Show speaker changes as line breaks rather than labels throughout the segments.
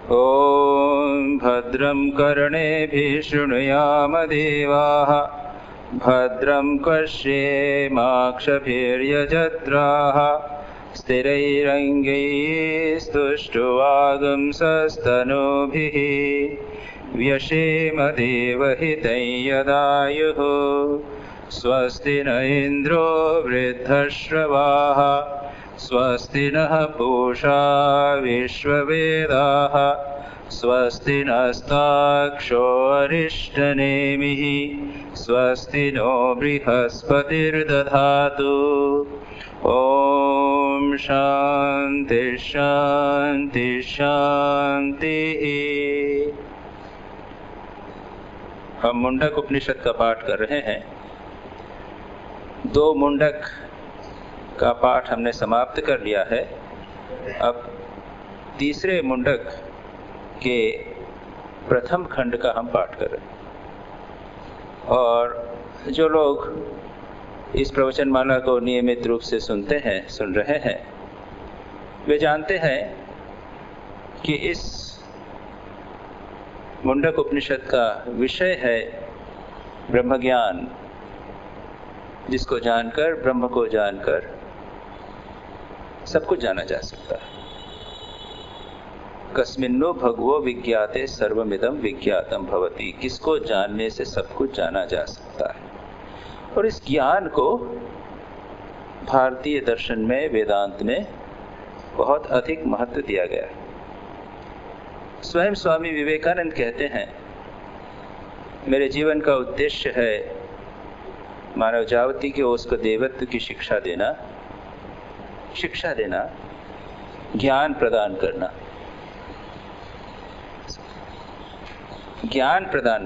ॐ भद्रं कर्णेभिः शृणुयाम देवाः भद्रं पश्येमाक्षभिर्यजत्राः स्थिरैरङ्गैः स्तुष्ट्वागुंसस्तनूभिः व्यशेम देवहितं यदायुः स्वस्ति न इन्द्रो वृद्धश्रवाः स्वस्ति नः पूषा विश्ववेदाः स्वस्ति नस्ताक्षो अरिष्टनेमिः स्वस्ति नो बृहस्पतिर्दधातु। ॐ शान्ति शान्ति शान्तिः। हम मुंडक उपनिषद का पाठ कर रहे हैं। 2 मुंडक का पाठ हमने समाप्त कर लिया है। अब तीसरे मुंडक के प्रथम खंड का हम पाठ कर रहे हैं। और जो लोग इस प्रवचनमाला को नियमित रूप से सुन रहे हैं, वे जानते हैं कि इस मुंडक उपनिषद का विषय है ब्रह्म ज्ञान, जिसको जानकर, ब्रह्म को जानकर सब कुछ जाना जा सकता है। कस्मिन्नो भगवो विज्ञाते सर्वमिदं विज्ञातम भवति। किसको जानने से सब कुछ जाना जा सकता है। और इस ज्ञान को भारतीय दर्शन में, वेदांत में बहुत अधिक महत्व दिया गया है। स्वयं स्वामी विवेकानंद कहते हैं, मेरे जीवन का उद्देश्य है मानव जाति के उसको देवत्व की शिक्षा देना, ज्ञान प्रदान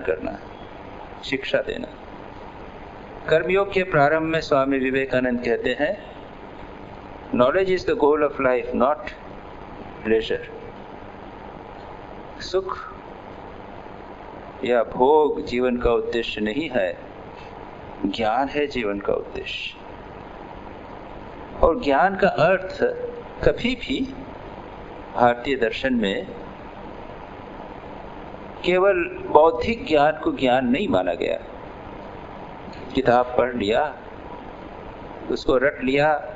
करना, शिक्षा देना। कर्मयोग के प्रारंभ में स्वामी विवेकानंद कहते हैं, knowledge is the goal of life, not pleasure. सुख या भोग जीवन का उद्देश्य नहीं है, ज्ञान है जीवन का उद्देश्य। और ज्ञान का अर्थ कभी भी भारतीय दर्शन में केवल बौद्धिक ज्ञान को ज्ञान नहीं माना गया। किताब पढ़ लिया, उसको रट लिया,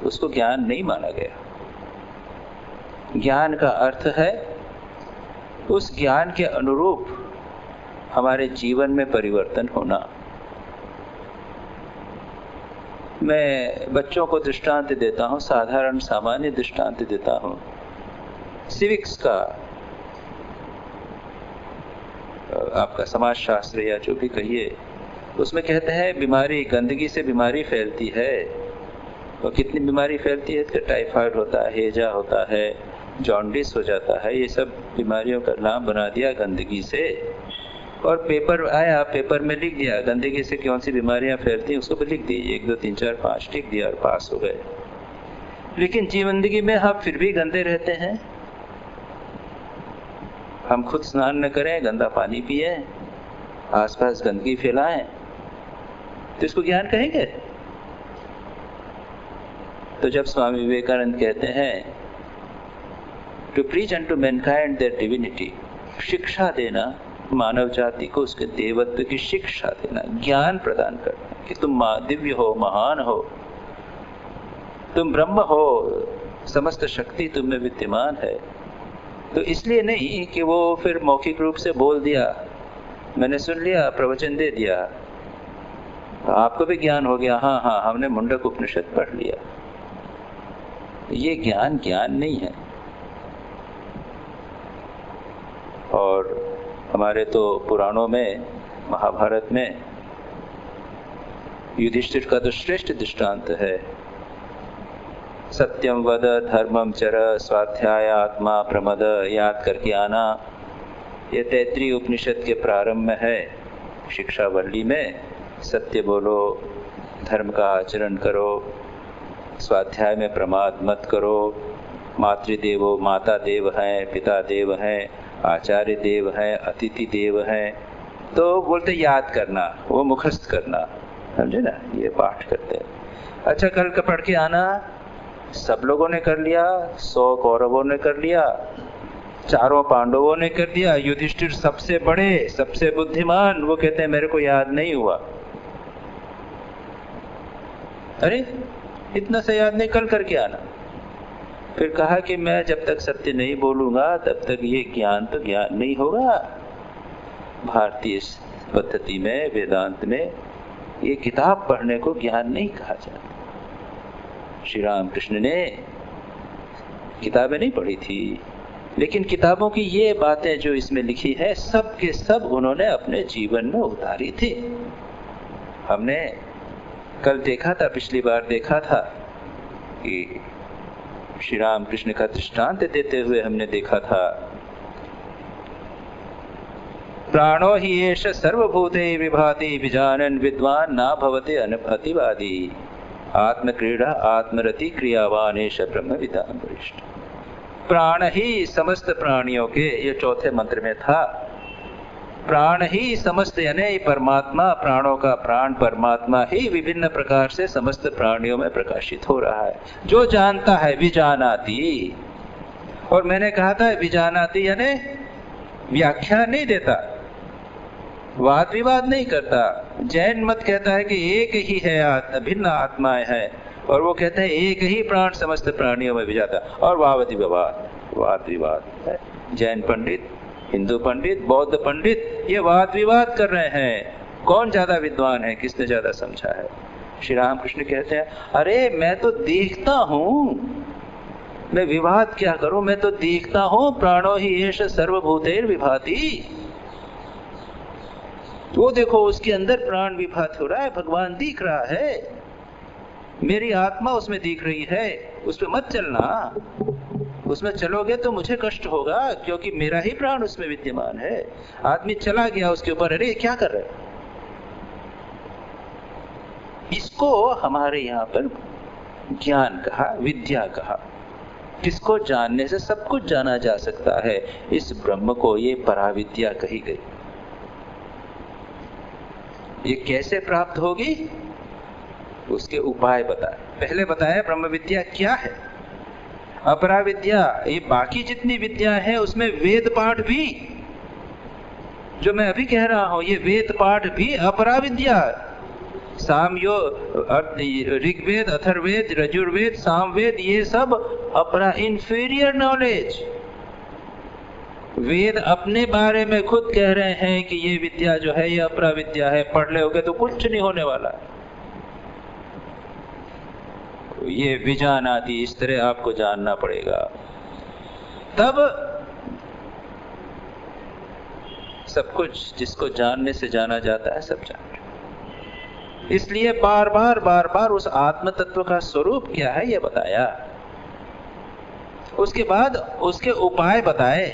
उसको ज्ञान नहीं माना गया। ज्ञान का अर्थ है उस ज्ञान के अनुरूप हमारे जीवन में परिवर्तन होना। मैं बच्चों को दृष्टांत देता हूँ, साधारण सामान्य दृष्टांत देता हूँ। सिविक्स का, आपका समाजशास्त्र या जो भी कहिए, उसमें कहते हैं बीमारी, गंदगी से बीमारी फैलती है। और कितनी बीमारी फैलती है? टाइफाइड होता है, हैजा होता है, जॉन्डिस हो जाता है। ये सब बीमारियों का नाम बना दिया गंदगी से। और पेपर आया, पेपर में लिख दिया गंदगी से कौन सी बीमारियां फैलती हैं, उसको भी लिख दी, 1 2 3 4 5 लिख दिया और पास हो गए। लेकिन जिंदगी में हम फिर भी गंदे रहते हैं। हम खुद स्नान न करें, गंदा पानी पिए, आसपास गंदगी फैलाएं, तो इसको ज्ञान कहेंगे? तो जब स्वामी विवेकानंद कहते हैं to preach unto mankind their divinity, शिक्षा देना, मानव जाति को उसके देवत्व की शिक्षा देना, ज्ञान प्रदान करना कि तुम दिव्य हो, महान हो, तुम ब्रह्म हो, समस्त शक्ति तुम में विद्यमान है। तो इसलिए नहीं कि वो फिर मौखिक रूप से बोल दिया, मैंने सुन लिया, प्रवचन दे दिया, तो आपको भी ज्ञान हो गया, हाँ हाँ हमने मुंडक उपनिषद पढ़ लिया। ये ज्ञान नहीं है। और हमारे तो पुराणों में, महाभारत में युधिष्ठिर का तो श्रेष्ठ दृष्टांत है। सत्यम वद धर्मम चर स्वाध्याय आत्मा प्रमद, याद करके आना। ये तैत्रीय उपनिषद के प्रारंभ में है, शिक्षावल्ली में। सत्य बोलो, धर्म का आचरण करो, स्वाध्याय में प्रमाद मत करो, मातृदेवो, माता देव हैं, पिता देव हैं, आचार्य देव हैं, अतिथि देव हैं। तो बोलते याद करना, वो मुखस्त करना, समझे ना, ये पाठ करते हैं। अच्छा, कल का पढ़ के आना, सब लोगों ने कर लिया, 100 कौरवों ने कर लिया, चारों पांडवों ने कर दिया, युधिष्ठिर सबसे बड़े सबसे बुद्धिमान, वो कहते हैं मेरे को याद नहीं हुआ। अरे इतना से याद नहीं, कल करके आना। फिर कहा कि मैं जब तक सत्य नहीं बोलूंगा तब तक ये ज्ञान तो ज्ञान नहीं होगा। भारतीय पद्धति में, वेदांत में ये किताब पढ़ने को ज्ञान नहीं कहा जाता। श्री राम कृष्ण ने किताबें नहीं पढ़ी थी, लेकिन किताबों की ये बातें जो इसमें लिखी है सब के सब उन्होंने अपने जीवन में उतारी थी। हमने कल देखा था, पिछली बार देखा था कि श्री राम कृष्ण का दृष्टांत देते हुए हमने देखा था, प्राणो हि एष सर्वभूते विभाति विजानन विद्वान ना भवते अनभिवादी आत्मक्रीड़ा आत्मरति क्रियावान एष ब्रह्मविदां वरिष्ठ। प्राण ही समस्त प्राणियों के, ये चौथे मंत्र में था, प्राण ही समस्त यानी परमात्मा, प्राणों का प्राण परमात्मा ही विभिन्न प्रकार से समस्त प्राणियों में प्रकाशित हो रहा है। जो जानता है विजानाति, और मैंने कहा था विजानाति यानी व्याख्या नहीं देता, वाद विवाद नहीं करता। जैन मत कहता है कि एक ही है, भिन्न आत्माएं हैं, और वो कहते हैं एक ही प्राण समस्त प्राणियों में विजाता, और वाद विवाद है। जैन पंडित, हिंदू पंडित, बौद्ध पंडित ये वाद विवाद कर रहे हैं, कौन ज्यादा विद्वान है, किसने ज्यादा समझा है। श्री राम कृष्ण कहते हैं अरे मैं तो देखता हूं, मैं विवाद क्या करूं, मैं तो देखता हूं, प्राणो ही एष सर्वभूतेर विभाति। वो देखो उसके अंदर प्राण विभात हो रहा है, भगवान दिख रहा है, मेरी आत्मा उसमें दिख रही है, उसमें मत चलना, उसमें चलोगे तो मुझे कष्ट होगा क्योंकि मेरा ही प्राण उसमें विद्यमान है। आदमी चला गया उसके ऊपर, अरे क्या कर रहे, इसको हमारे यहाँ पर ज्ञान कहा, विद्या कहा। किसको जानने से सब कुछ जाना जा सकता है, इस ब्रह्म को ये पराविद्या कही गई। ये कैसे प्राप्त होगी उसके उपाय बताए। पहले बताया ब्रह्म विद्या क्या है, अपरा विद्या, ये बाकी जितनी विद्या है उसमें वेद पाठ भी, जो मैं अभी कह रहा हूं ये वेद पाठ भी अपरा विद्या। सामयो, ऋग्वेद, अथर्ववेद, यजुर्वेद, सामवेद, ये सब अपरा इंफीरियर नॉलेज। वेद अपने बारे में खुद कह रहे हैं कि ये विद्या जो है ये अपरा विद्या है, पढ़ लोगे तो कुछ नहीं होने वाला। ये विजानाति, इस तरह आपको जानना पड़ेगा, तब सब कुछ जिसको जानने से जाना जाता है सब जान। इसलिए बार बार उस आत्म तत्व का स्वरूप क्या है ये बताया। उसके बाद उसके उपाय बताए,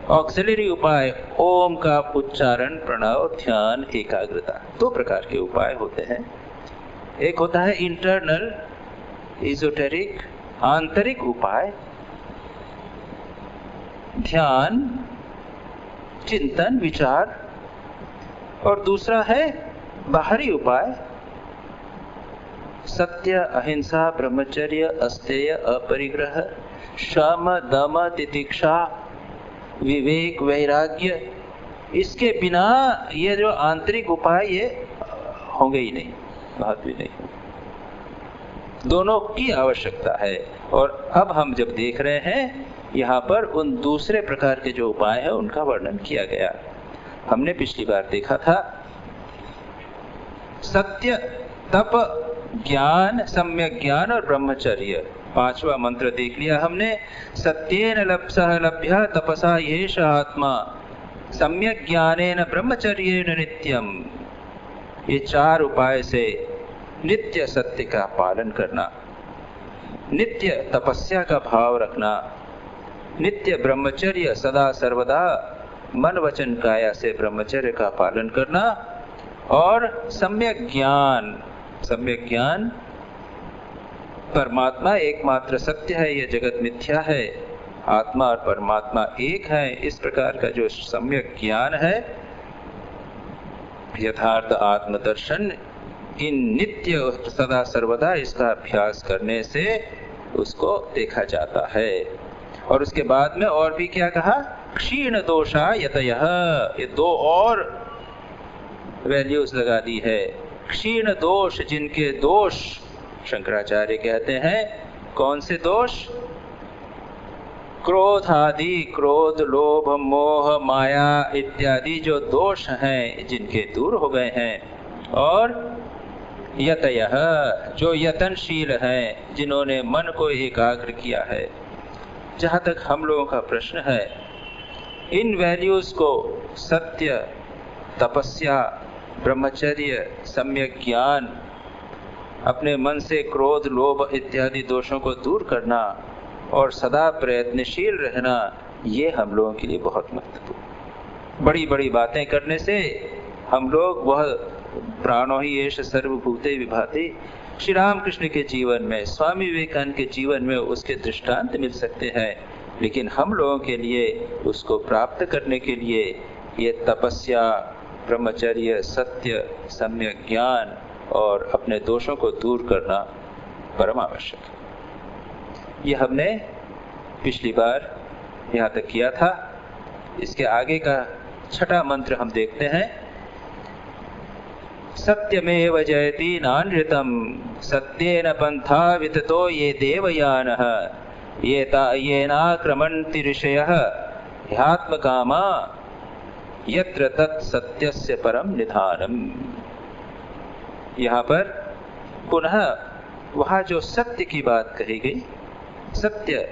ऑक्सिलरी उपाय, ओम का उच्चारण, प्रणव, ध्यान, एकाग्रता, दो प्रकार के उपाय होते हैं। एक होता है इंटरनल इजोटेरिक, आंतरिक उपाय, ध्यान, चिंतन, विचार, और दूसरा है बाहरी उपाय, सत्य, अहिंसा, ब्रह्मचर्य, अस्तेय, अपरिग्रह, शम, दम, तितिक्षा, विवेक, वैराग्य। इसके बिना ये जो आंतरिक उपाय ये होंगे ही नहीं, बात भी नहीं। दोनों की आवश्यकता है। और अब हम जब देख रहे हैं यहाँ पर उन दूसरे प्रकार के जो उपाय है उनका वर्णन किया गया। हमने पिछली बार देखा था सत्य, तप, ज्ञान, सम्यक ज्ञान और ब्रह्मचर्य, पांचवा मंत्र देख लिया हमने। सत्येन लप्सः लभ्यः तपसा येष आत्मा, सम्यक ज्ञानेन ब्रह्मचर्येण नित्यम। ये चार उपाय से नित्य सत्य का पालन करना, नित्य तपस्या का भाव रखना, नित्य ब्रह्मचर्य, सदा सर्वदा मन वचन काया से ब्रह्मचर्य का पालन करना, और सम्यक ज्ञान। सम्यक ज्ञान, परमात्मा एकमात्र सत्य है, यह जगत मिथ्या है, आत्मा और परमात्मा एक है, इस प्रकार का जो सम्यक ज्ञान है, यथार्थ आत्मदर्शन, इन नित्य सदा सर्वदा इसका अभ्यास करने से उसको देखा जाता है। और उसके बाद में और भी क्या कहा, क्षीण दोषा यतयः, ये दो और वैल्यूज लगा दी है। क्षीण दोष, जिनके दोष शंकराचार्य कहते हैं, कौन से दोष, क्रोध आदि, क्रोध लोभ मोह माया इत्यादि जो दोष हैं जिनके दूर हो गए हैं, और यतयः, जो यतनशील हैं, जिन्होंने मन को एकाग्र किया है। जहाँ तक हम लोगों का प्रश्न है, इन वैल्यूज को सत्य, तपस्या, ब्रह्मचर्य, सम्यक ज्ञान, अपने मन से क्रोध लोभ इत्यादि दोषों को दूर करना और सदा प्रयत्नशील रहना, ये हम लोगों के लिए बहुत महत्वपूर्ण। बड़ी बड़ी बातें करने से हम लोग वह प्राणो ही एष सर्वभूते विभाति, श्री रामकृष्ण के जीवन में, स्वामी विवेकानंद के जीवन में उसके दृष्टांत मिल सकते हैं, लेकिन हम लोगों के लिए उसको प्राप्त करने के लिए ये तपस्या, ब्रह्मचर्य, सत्य, सम्यक ज्ञान और अपने दोषों को दूर करना परम आवश्यक है। ये हमने पिछली बार यहाँ तक किया था। इसके आगे का छठा मंत्र हम देखते हैं। सत्यमेव जयति नानृतम सत्येन पंथा विततो ये देवयानः येनाक्रमन्ति ऋषयः ह्यात्मकामा यत्र तत् सत्यस्य परम निधानम। यहाँ पर पुनः वहाँ जो सत्य की बात कही गई, सत्य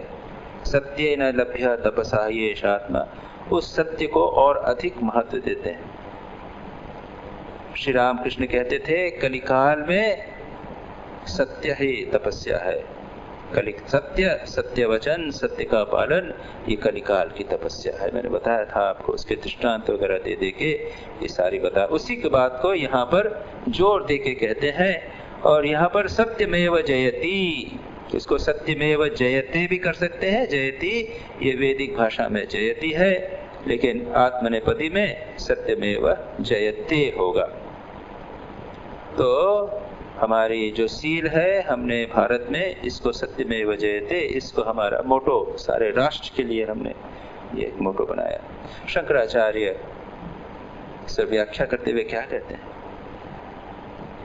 सत्येन लभ्य तपसा येषात्मा, उस सत्य को और अधिक महत्व देते हैं। श्री रामकृष्ण कहते थे कलिकाल में सत्य ही तपस्या है। कलिक सत्य, सत्य वचन, सत्य का पालन, ये कलिकाल की तपस्या है। मैंने बताया था आपको, उसके दृष्टांत वगैरह दे दे के ये सारी बता, उसी की बात को यहाँ पर जोर दे के कहते हैं। और यहाँ पर सत्यमेव जयति, इसको सत्यमेव जयते भी कर सकते हैं। जयति ये वैदिक भाषा में जयति है, लेकिन आत्मनेपदी में सत्यमेव जयते होगा। तो हमारी जो सील है, हमने भारत में इसको सत्यमेव जयते, इसको हमारा मोटो, सारे राष्ट्र के लिए हमने ये मोटो बनाया। शंकराचार्य इस व्याख्या करते हुए क्या कहते हैं,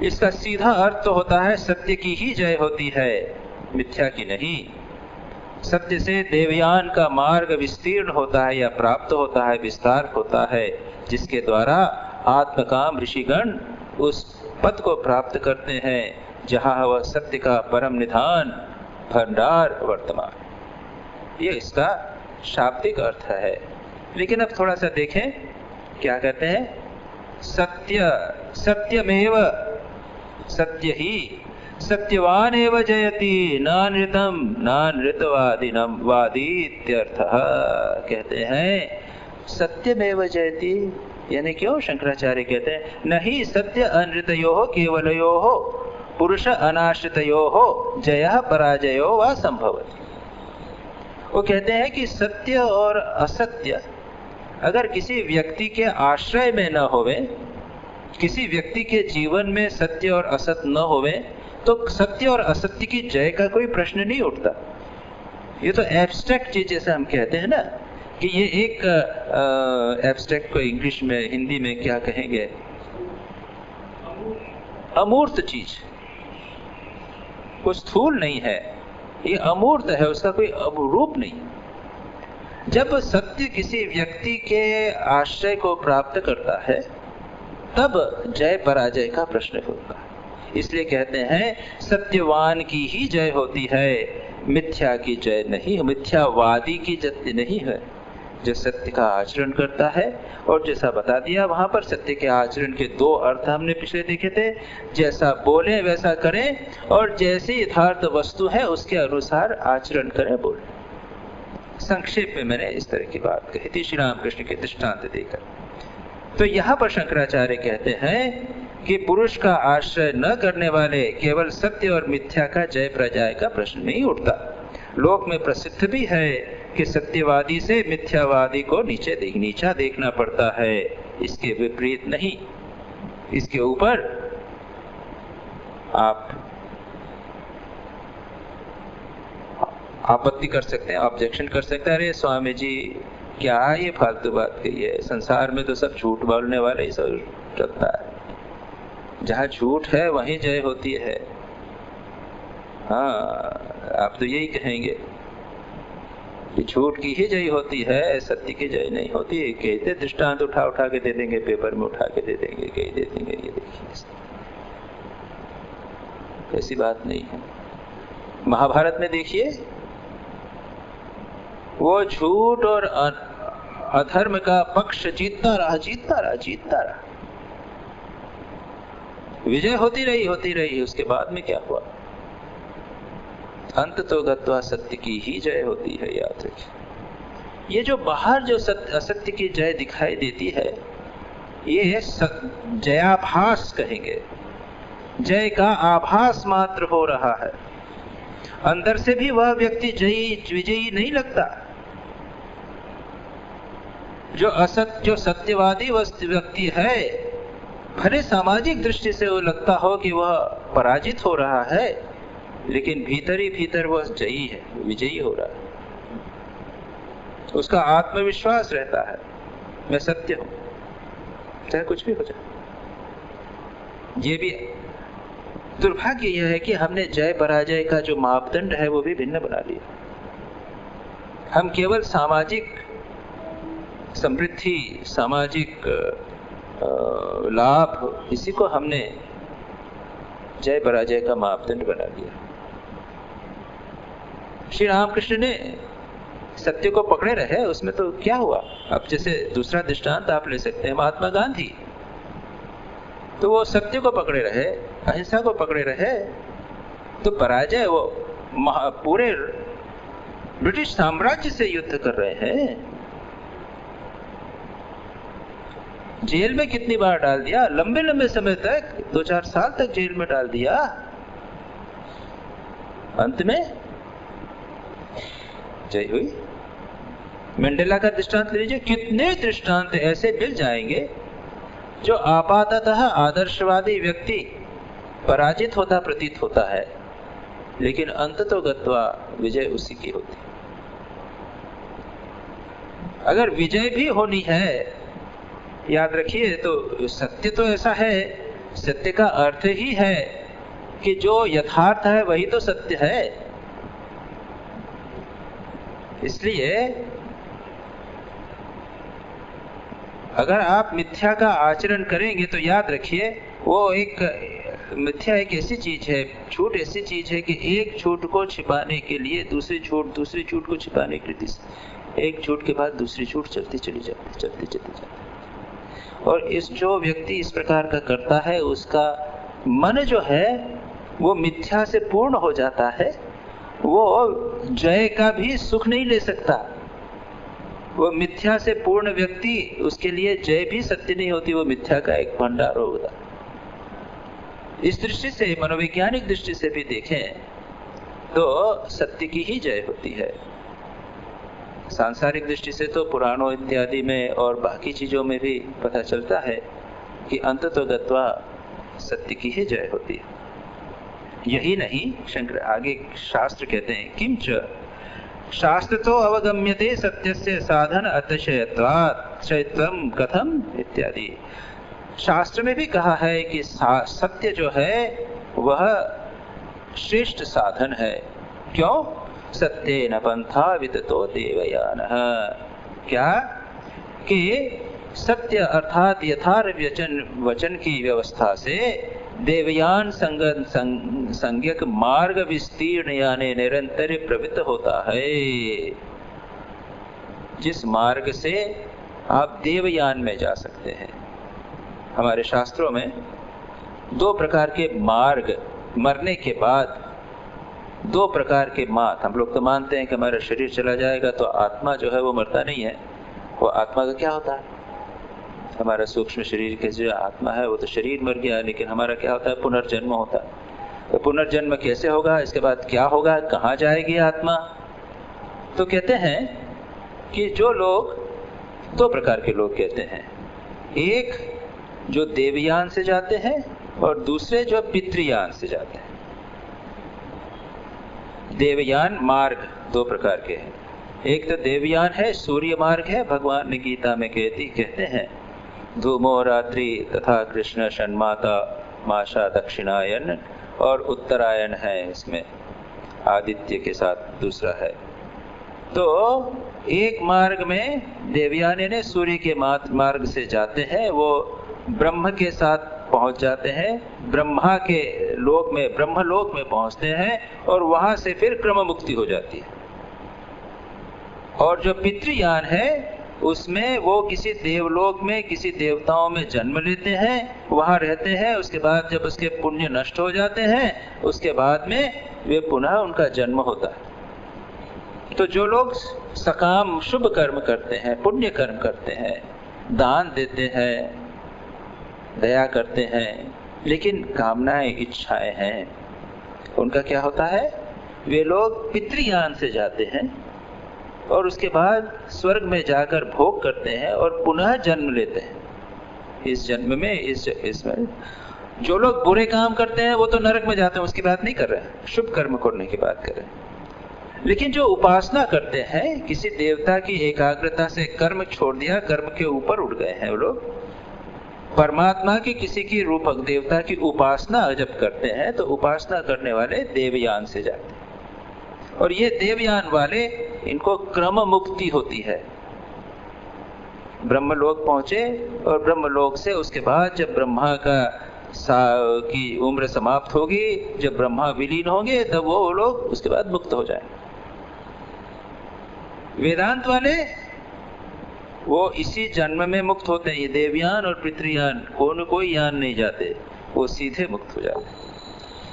इसका सीधा अर्थ तो होता है सत्य की ही जय होती है, मिथ्या की नहीं। सत्य से देवयान का मार्ग विस्तीर्ण होता है या प्राप्त होता है, विस्तार होता है, जिसके द्वारा आत्मकाम ऋषिगण उस पद को प्राप्त करते हैं जहाँ वह सत्य का परम निधान भंडार वर्तमान। ये इसका शाब्दिक अर्थ है। लेकिन अब थोड़ा सा देखें क्या कहते हैं। सत्य, सत्यमेव, सत्य ही, सत्यवान एव जयति नानृतम नानृतवादिनम वादी इत्यर्थः। कहते हैं सत्यमेव जयति, यानी क्यों शंकराचार्य कहते हैं नहीं सत्य अनृतयोः केवलयोः पुरुष अनाश्रितयोः जयः पराजयो वा संभवति। वो कहते हैं कि सत्य और असत्य अगर किसी व्यक्ति के आश्रय में न होवे, किसी व्यक्ति के जीवन में सत्य और असत्य न होवे, तो सत्य और असत्य की जय का कोई प्रश्न नहीं उठता। ये तो एब्स्ट्रैक्ट चीज, जैसे हम कहते हैं ना कि ये एक एब्स्ट्रैक्ट को इंग्लिश में, हिंदी में क्या कहेंगे, अमूर्त चीज, कुछ स्थूल नहीं है, ये अमूर्त है, उसका कोई रूप नहीं। जब सत्य किसी व्यक्ति के आश्रय को प्राप्त करता है तब जय पराजय का प्रश्न होता है। इसलिए कहते हैं सत्यवान की ही जय होती है, मिथ्या की जय नहीं, मिथ्यावादी की जय नहीं है। जो सत्य का आचरण करता है, और जैसा बता दिया वहां पर सत्य के आचरण के दो अर्थ हमने पिछले देखे थे, जैसा बोले वैसा करें और जैसी यथार्थ वस्तु है उसके अनुसार आचरण करें, बोले। संक्षेप में मैंने इस तरह की बात कही थी श्री रामकृष्ण के दृष्टांत देकर। तो यहाँ पर शंकराचार्य कहते हैं कि पुरुष का आश्रय न करने वाले केवल सत्य और मिथ्या का जय पराजय का प्रश्न नहीं उठता। लोक में प्रसिद्ध भी है कि सत्यवादी से मिथ्यावादी को नीचा देखना पड़ता है, इसके विपरीत नहीं। इसके ऊपर आप आपत्ति कर सकते हैं, ऑब्जेक्शन कर सकते हैं, अरे स्वामी जी क्या ये फालतू बात कही है, संसार में तो सब झूठ बोलने वाले ही सब चलता है, जहाँ झूठ है वहीं जय होती है। हाँ, आप तो यही कहेंगे कि झूठ की ही जय होती है, सत्य की जय नहीं होती। कहते दृष्टांत उठा उठा के दे देंगे, पेपर में उठा के दे देंगे, कहीं दे देंगे, ये देखिए ऐसी बात नहीं है। महाभारत में देखिए, वो झूठ और अधर्म का पक्ष जीतता रहा, जीतता रहा, जीतता रहा, विजय होती रही। उसके बाद में क्या हुआ? अंत तो गत्वा सत्य की ही जय होती है, याद रखिए। ये जो बाहर जो असत्य की जय दिखाई देती है, ये जयाभास कहेंगे, जय का आभास मात्र हो रहा है। अंदर से भी वह व्यक्ति विजयी नहीं लगता। जो सत्यवादी व्यक्ति है, भले सामाजिक दृष्टि से वो लगता हो कि वह पराजित हो रहा है, लेकिन भीतर ही भीतर वह जयी है, विजयी हो रहा है। उसका आत्मविश्वास रहता है, मैं सत्य हूं, चाहे कुछ भी हो जाए। ये भी दुर्भाग्य यह है कि हमने जय पराजय का जो मापदंड है वो भी भिन्न बना लिया। हम केवल सामाजिक समृद्धि, सामाजिक लाभ, इसी को हमने जय पराजय का मापदंड बना लिया। श्री रामकृष्ण ने सत्य को पकड़े रहे, उसमें तो क्या हुआ? अब जैसे दूसरा दृष्टांत आप ले सकते हैं, महात्मा गांधी, तो वो सत्य को पकड़े रहे, अहिंसा को पकड़े रहे, तो पराजय वो पूरे ब्रिटिश साम्राज्य से युद्ध कर रहे हैं। जेल में कितनी बार डाल दिया, लंबे लंबे समय तक, 2-4 साल तक जेल में डाल दिया। अंत में जय हुई। मंडेला का दृष्टांत लीजिए, कितने दृष्टांत ऐसे मिल जाएंगे जो आपाततः आदर्शवादी व्यक्ति पराजित होता प्रतीत होता है, लेकिन अंततो गत्वा विजय उसी की होती। अगर विजय भी होनी है, याद रखिए, तो सत्य तो ऐसा है, सत्य का अर्थ ही है कि जो यथार्थ है वही तो सत्य है। इसलिए अगर आप मिथ्या का आचरण करेंगे तो याद रखिए, वो एक मिथ्या एक ऐसी चीज है, झूठ ऐसी चीज है कि एक झूठ को छिपाने के लिए दूसरी झूठ को छिपाने के लिए एक झूठ के बाद दूसरी झूठ चलती चली जाती। और इस जो व्यक्ति इस प्रकार का करता है, उसका मन जो है वो मिथ्या से पूर्ण हो जाता है। वो जय का भी सुख नहीं ले सकता। वो मिथ्या से पूर्ण व्यक्ति, उसके लिए जय भी सत्य नहीं होती, वो मिथ्या का एक भंडार होगा। इस दृष्टि से, मनोवैज्ञानिक दृष्टि से भी देखें तो सत्य की ही जय होती है। सांसारिक दृष्टि से तो पुराणों इत्यादि में और बाकी चीजों में भी पता चलता है कि अंततो गत्वा सत्य की ही जय होती है। यही नहीं, शंकर आगे शास्त्र कहते हैं, किंच शास्त्र तो अवगम्यते सत्यस्य साधन अतिशयत्वात् शयत्वं कथम इत्यादि। शास्त्र में भी कहा है कि सत्य जो है वह श्रेष्ठ साधन है। क्यों? सत्येन पंथा विततो देवयानः। क्या कि सत्य अर्थात यथार्थ वचन की व्यवस्था से देवयान संज्ञक मार्ग विस्तीर्ण यानी निरंतर प्रवृत्त होता है। जिस मार्ग से आप देवयान में जा सकते हैं। हमारे शास्त्रों में 2 प्रकार के मार्ग, मरने के बाद 2 प्रकार के मार्ग। हम लोग तो मानते हैं कि हमारा शरीर चला जाएगा तो आत्मा जो है वो मरता नहीं है। वो आत्मा का क्या होता है? हमारा सूक्ष्म शरीर के जो आत्मा है वो तो शरीर मर गया, लेकिन हमारा क्या होता है? पुनर्जन्म होता है। तो पुनर्जन्म कैसे होगा? इसके बाद क्या होगा? कहाँ जाएगी आत्मा? तो कहते हैं कि जो लोग 2 प्रकार के लोग कहते हैं, एक जो देवयान से जाते हैं और दूसरे जो पितृयान से जाते हैं। देवयान मार्ग दो प्रकार के हैं। एक तो देवयान है, सूर्य मार्ग है, भगवान ने गीता में कहते हैं धूमो रात्रि तथा कृष्ण षण्माता माशा दक्षिणायन, और उत्तरायण है, इसमें आदित्य के साथ दूसरा है। तो एक मार्ग में देवयान ने सूर्य के मार्ग से जाते हैं, वो ब्रह्म के साथ पहुंच जाते हैं, ब्रह्मा के लोक में, ब्रह्मलोक में पहुंचते हैं, और वहां से फिर क्रम मुक्ति हो जाती है। और जो पितृयान है उसमें वो किसी देवलोक में किसी देवताओं में जन्म लेते हैं, वहां रहते हैं, उसके बाद जब उसके पुण्य नष्ट हो जाते हैं उसके बाद में वे पुनः उनका जन्म होता है। तो जो लोग सकाम शुभ कर्म करते हैं, पुण्य कर्म करते हैं, दान देते हैं, दया करते हैं, लेकिन कामनाएं इच्छाएं हैं, उनका क्या होता है? वे लोग पितृयान से जाते हैं और उसके बाद स्वर्ग में जाकर भोग करते हैं और पुनः जन्म लेते हैं। इस जन्म में इसमें जो लोग बुरे काम करते हैं वो तो नरक में जाते हैं, उसकी बात नहीं कर रहे हैं, शुभ कर्म करने की बात कर रहे हैं। लेकिन जो उपासना करते हैं, किसी देवता की एकाग्रता से कर्म छोड़ दिया, कर्म के ऊपर उठ गए हैं वो लोग, परमात्मा की किसी की रूपक देवता की उपासना जब करते हैं तो उपासना करने वाले देवयान से जाते हैं। और ये देवयान वाले, इनको क्रम मुक्ति होती है। ब्रह्मलोक पहुंचे और ब्रह्मलोक से उसके बाद जब ब्रह्मा की उम्र समाप्त होगी, जब ब्रह्मा विलीन होंगे, तब वो लोग उसके बाद मुक्त हो जाएंगे। वेदांत वाले वो इसी जन्म में मुक्त होते हैं। ये देवयान और पितृयान कोई यान नहीं जाते, वो सीधे मुक्त हो जाते।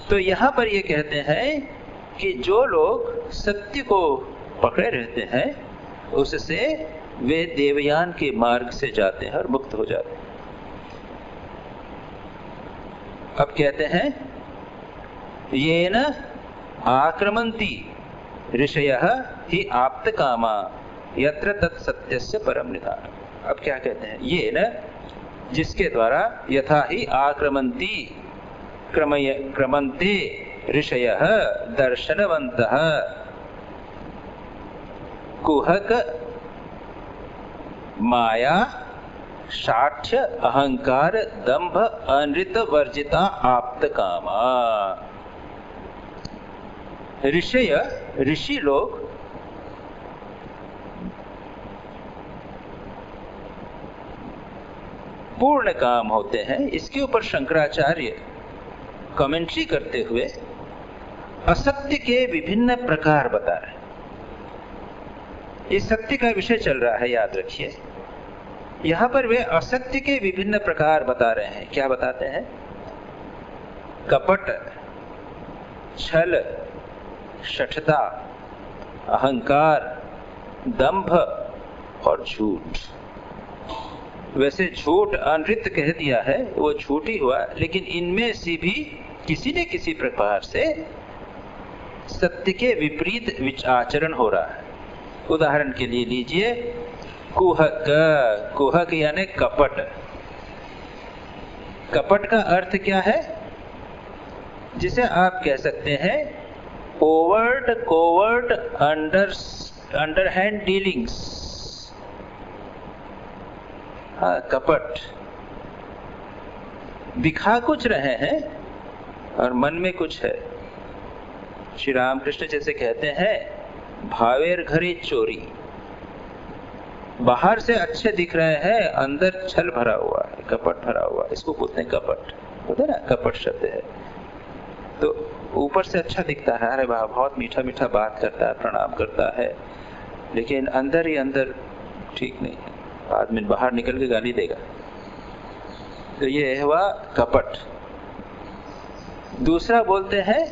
तो यहाँ पर ये कहते हैं कि जो लोग सत्य को पकड़े रहते हैं उससे वे देवयान के मार्ग से जाते हैं और मुक्त हो जाते हैं। अब कहते हैं येन आक्रमन्ति ऋषयः हि आप्त कामा यत्र तत् सत्यस्य परम निधानम्। अब क्या कहते हैं? ये न, जिसके द्वारा यथा ही आक्रमन्ति क्रमन्ते ऋषयः दर्शनवन्तः कुहक माया शाठ्य अहंकार दंभ अनृत वर्जिता आप्त कामा। ऋषि लोग पूर्ण काम होते हैं। इसके ऊपर शंकराचार्य कमेंट्री करते हुए असत्य के विभिन्न प्रकार बता रहे हैं। इस सत्य का विषय चल रहा है, याद रखिए। यहां पर वे असत्य के विभिन्न प्रकार बता रहे हैं। क्या बताते हैं? कपट, छल, शठता, अहंकार, दंभ और झूठ। वैसे झूठ अनृत कह दिया है, वो झूठ ही हुआ, लेकिन इनमें से भी किसी न किसी प्रकार से सत्य के विपरीत आचरण हो रहा है। उदाहरण के लिए लीजिए कुहक। कुहक यानी कपट। कपट का अर्थ क्या है? जिसे आप कह सकते हैं ओवर्ट कोवर्ट अंडरहैंड डीलिंग्स। हाँ, कपट। दिखा कुछ रहे हैं और मन में कुछ है। श्री रामकृष्ण जैसे कहते हैं भावेर घरी चोरी। बाहर से अच्छे दिख रहे हैं, अंदर छल भरा हुआ है, कपट भरा हुआ है। इसको बोलते हैं कपट, होता है ना, कपट शब्द है। तो ऊपर से अच्छा दिखता है, अरे वाह बहुत मीठा मीठा बात करता है, प्रणाम करता है, लेकिन अंदर ही अंदर ठीक नहीं है, आदमी बाहर निकल के गाली देगा। तो ये हुआ कपट। दूसरा बोलते हैं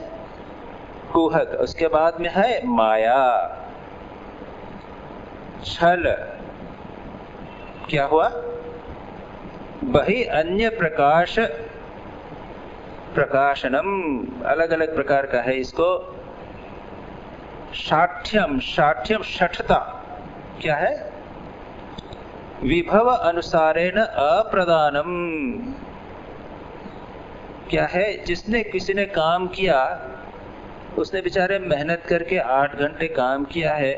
कुहक। उसके बाद में है माया, छल। क्या हुआ? बहि अन्य प्रकाशनम, अलग अलग प्रकार का है इसको। शाठ्यम, शठता। क्या है? विभव अनुसारेण अप्रदानम। क्या है? जिसने किसी ने काम किया उसने बेचारे मेहनत करके 8 घंटे काम किया है,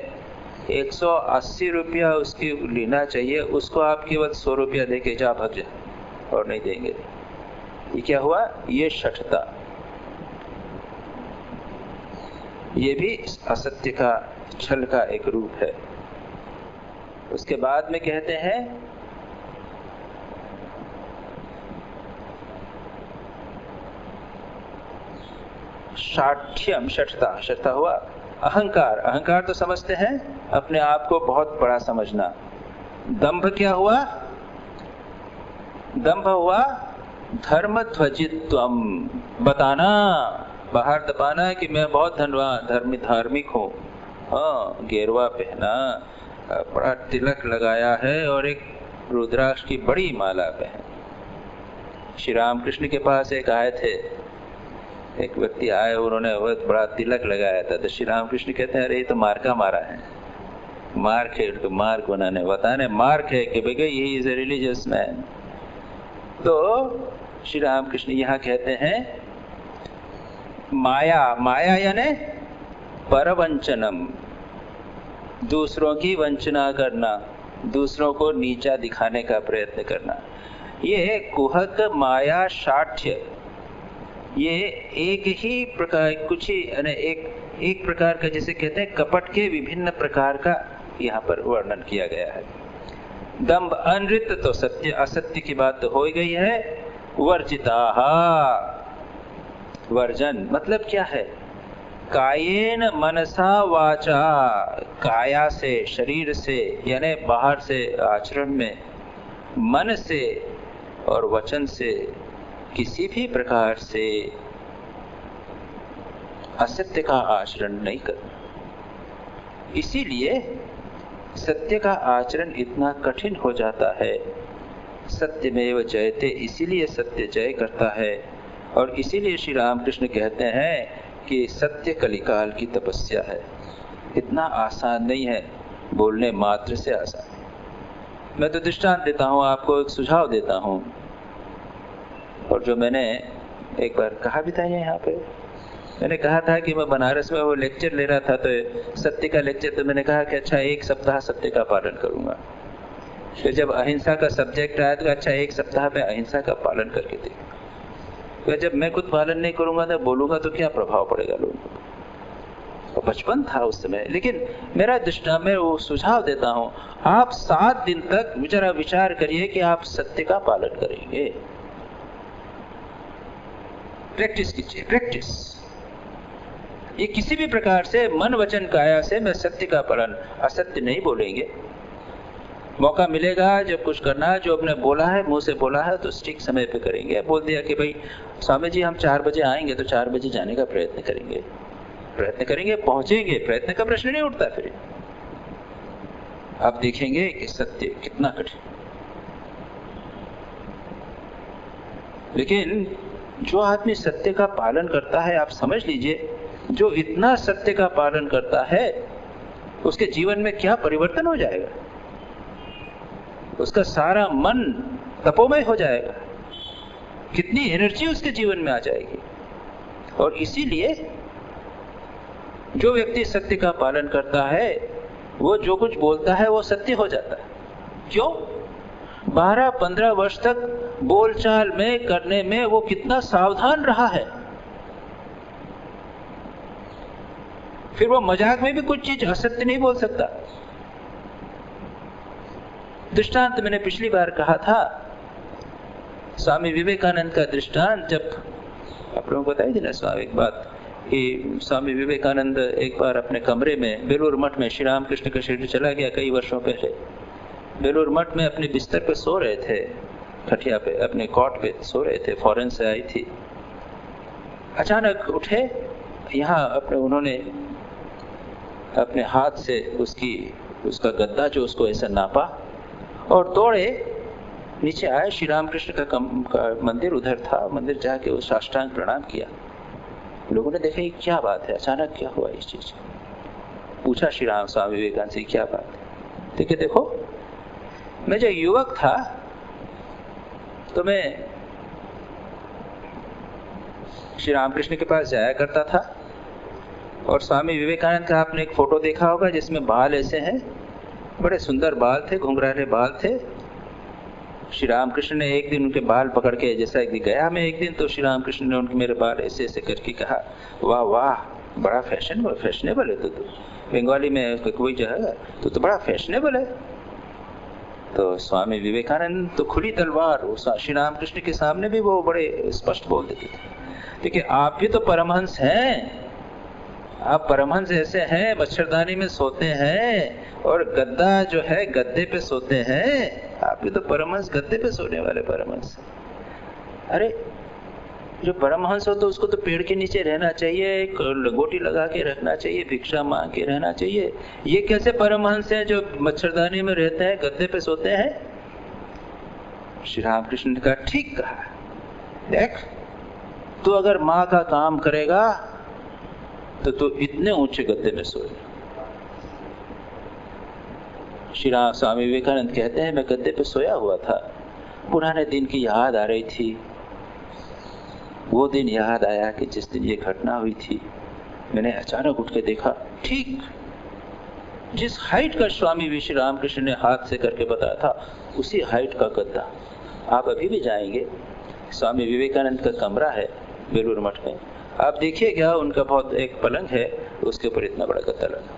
180 रुपया उसकी लेना चाहिए, उसको आप केवल 100 रुपया दे के जा भाग जा और नहीं देंगे। ये क्या हुआ? ये शठता, ये भी असत्य का, छल का एक रूप है। उसके बाद में कहते हैं शाठ्यम, शठता, शठता हुआ अहंकार। अहंकार तो समझते हैं अपने आप को बहुत बड़ा समझना। दंभ क्या हुआ? दंभ हुआ धर्म ध्वजित्वम, बताना, बाहर दबाना कि मैं बहुत धनवान धार्मिक हूँ। हाँ, गेरुआ पहना, बड़ा तिलक लगाया है और एक रुद्राक्ष की बड़ी माला पहन। श्री रामकृष्ण के पास एक आए थे, एक व्यक्ति आए, उन्होंने बहुत बड़ा तिलक लगाया था। तो श्री रामकृष्ण कहते हैं, अरे ये तो मार्का मारा है, मार्क है, उनको मार्क बनाने बताने मार्क है कि भैया ये इज ए रिलीजियस मैन। तो श्री रामकृष्ण यहाँ कहते हैं माया, माया यानी परवंचनम, दूसरों की वंचना करना, दूसरों को नीचा दिखाने का प्रयत्न करना। ये कुहक, माया, शाठ्य, ये एक ही प्रकार, कुछ ही एक प्रकार का, जैसे कहते हैं कपट के विभिन्न प्रकार का यहाँ पर वर्णन किया गया है। दंभ, अनृत तो सत्य, असत्य की बात तो हो ही गई है। वर्जिताः, वर्जन मतलब क्या है? कायेन मनसा वाचा, काया से, शरीर से, यानी बाहर से आचरण में, मन से और वचन से किसी भी प्रकार से असत्य का आचरण नहीं करना। इसीलिए सत्य का आचरण इतना कठिन हो जाता है। सत्यमेव जयते, इसीलिए सत्य जय करता है। और इसीलिए श्री रामकृष्ण कहते हैं कि सत्य कलिकाल की तपस्या है, इतना आसान नहीं है, बोलने मात्र से आसान। मैं तो दृष्टांत देता हूँ आपको, एक सुझाव देता हूँ, और जो मैंने एक बार कहा भी था यहाँ पे, मैंने कहा था कि मैं बनारस में वो लेक्चर ले रहा था, तो सत्य का लेक्चर, तो मैंने कहा कि अच्छा 1 सप्ताह सत्य का पालन करूंगा। फिर जब अहिंसा का सब्जेक्ट आया तो अच्छा 1 सप्ताह में अहिंसा का पालन करके देखूंगा। तो जब मैं खुद पालन नहीं करूंगा तो बोलूंगा तो क्या प्रभाव पड़ेगा लोगों को। बचपन था उस समय, लेकिन मेरा दृष्टांत, मैं वो सुझाव देता हूँ, आप 7 दिन तक जरा विचार करिए कि आप सत्य का पालन करेंगे। प्रैक्टिस कीजिए, प्रैक्टिस। ये किसी भी प्रकार से मन वचन काया से मैं सत्य का पालन, असत्य नहीं बोलेंगे। मौका मिलेगा जब कुछ करना, जो आपने बोला है, मुंह से बोला है, तो ठीक समय पे करेंगे। बोल दिया कि भाई स्वामी जी हम 4 बजे आएंगे, तो 4 बजे जाने का प्रयत्न करेंगे, पहुंचेंगे। प्रयत्न का प्रश्न नहीं उठता। फिर आप देखेंगे कि सत्य कितना कठिन। लेकिन जो आदमी सत्य का पालन करता है, आप समझ लीजिए, जो इतना सत्य का पालन करता है, उसके जीवन में क्या परिवर्तन हो जाएगा। उसका सारा मन तपोमय हो जाएगा, कितनी एनर्जी उसके जीवन में आ जाएगी। और इसीलिए जो व्यक्ति सत्य का पालन करता है, वो जो कुछ बोलता है वो सत्य हो जाता है। क्यों? 12-15 वर्ष तक बोलचाल में, करने में वो कितना सावधान रहा है। फिर वो मजाक में भी कुछ चीज असत्य नहीं बोल सकता। दृष्टांत मैंने पिछली बार कहा था, स्वामी विवेकानंद का दृष्टांत। जब आप लोगों को बताई थी ना स्वामी एक बात, कि स्वामी विवेकानंद एक बार अपने कमरे में बेलूर मठ में, श्री रामकृष्ण का शरीर चला गया कई वर्षों पहले, बेलूर मठ में अपने बिस्तर पे सो रहे थे, खटिया पे, अपने कॉट पे सो रहे थे। फॉरेन से आई थी, अचानक उठे, यहाँ उन्होंने अपने हाथ से उसका गद्दा जो उसको ऐसा नापा और दौड़े नीचे आए। श्री रामकृष्ण का मंदिर उधर था, मंदिर जाके उस साष्टांग प्रणाम किया। लोगों ने देखा ये क्या बात है, अचानक क्या हुआ इस चीज। पूछा श्री राम स्वामी विवेकानंद से क्या बात है। देखिए, देखो मैं जब युवक था तो मैं श्री रामकृष्ण के पास जाया करता था, और स्वामी विवेकानंद का आपने एक फोटो देखा होगा जिसमें बाल ऐसे हैं, बड़े सुंदर बाल थे, घुंघराले बाल थे। श्री रामकृष्ण ने एक दिन उनके बाल पकड़ के, जैसा एक दिन गया मैं एक दिन, तो श्री रामकृष्ण ने उनके मेरे बाल ऐसे ऐसे करके कहा, वाह वाह बड़ा फैशनेबल है तो बंगाली में कोई जो है तो बड़ा फैशनेबल है। तो स्वामी विवेकानंद तो खुली तलवार, श्री रामकृष्ण के सामने भी वो बड़े स्पष्ट बोल देते थे, देखिए आप भी तो परमहंस हैं, आप परमहंस ऐसे हैं, मच्छरदानी में सोते हैं और गद्दा जो है गद्दे पे सोते हैं, आप भी तो परमहंस गद्दे पे सोने वाले परमहंस। अरे जो परमहंस हो तो उसको तो पेड़ के नीचे रहना चाहिए, लंगोटी लगा के रखना चाहिए, भिक्षा मांग के रहना चाहिए। ये कैसे परमहंस हैं जो मच्छरदानी में रहते हैं, गद्दे पे सोते हैं? श्री रामकृष्ण ने कहा, ठीक कहा, देख तू अगर माँ का काम करेगा तो तू इतने ऊंचे गद्दे में सोए। श्री राम स्वामी विवेकानंद कहते हैं, मैं गद्दे पे सोया हुआ था, पुराने दिन की याद आ रही थी। वो दिन याद आया कि जिस दिन ये घटना हुई थी, मैंने अचानक उठ के देखा, ठीक जिस हाइट का स्वामी श्री रामकृष्ण ने हाथ से करके बताया था, उसी हाइट का गद्दा। आप अभी भी जाएंगे, स्वामी विवेकानंद का कमरा है बेलूर मठ में, आप देखिएगा उनका बहुत एक पलंग है, उसके ऊपर इतना बड़ा गद्दा लगा।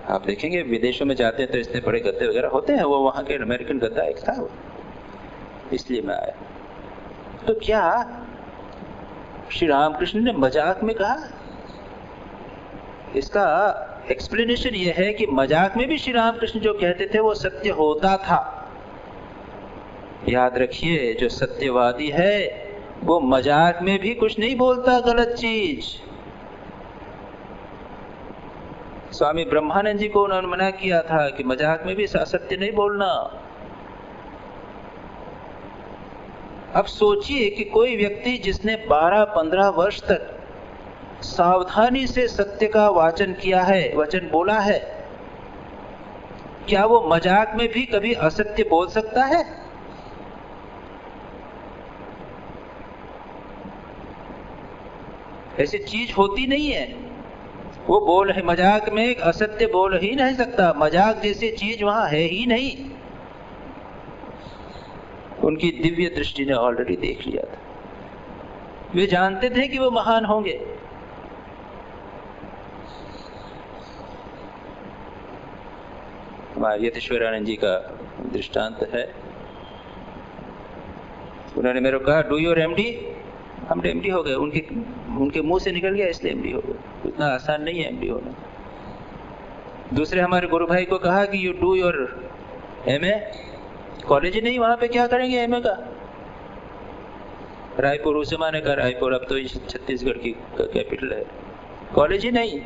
आप देखेंगे विदेशों में जाते हैं तो इतने बड़े गद्दे वगैरह होते हैं, वो वहां के अमेरिकन गद्दा एक था, वो इसलिए मैं आया। तो क्या श्री रामकृष्ण ने मजाक में कहा? इसका एक्सप्लेनेशन यह है कि मजाक में भी श्री रामकृष्ण जो कहते थे वो सत्य होता था। याद रखिए, जो सत्यवादी है वो मजाक में भी कुछ नहीं बोलता गलत चीज। स्वामी ब्रह्मानंद जी को उन्होंने मना किया था कि मजाक में भी असत्य नहीं बोलना। अब सोचिए कि कोई व्यक्ति जिसने 12-15 वर्ष तक सावधानी से सत्य का वाचन किया है, वचन बोला है, क्या वो मजाक में भी कभी असत्य बोल सकता है? ऐसी चीज होती नहीं है। वो बोल है मजाक में एक असत्य बोल ही नहीं सकता, मजाक जैसी चीज वहां है ही नहीं। उनकी दिव्य दृष्टि ने ऑलरेडी देख लिया था, वे जानते थे कि वो महान होंगे। हमारे यतीश्वरानंद जी का दृष्टांत है, उन्होंने मेरे को कहा, डू योर एमडी। हम एमडी हो गए, उनके मुंह से निकल गया इसलिए एमडी हो गए। इतना आसान नहीं है एमडी होना। दूसरे हमारे गुरु भाई को कहा कि you do your MA. College ही नहीं, वहां पे क्या करेंगे एमए का? रायपुर, उसे माने का रायपुर अब तो छत्तीसगढ़ की कैपिटल है, कॉलेज ही नहीं।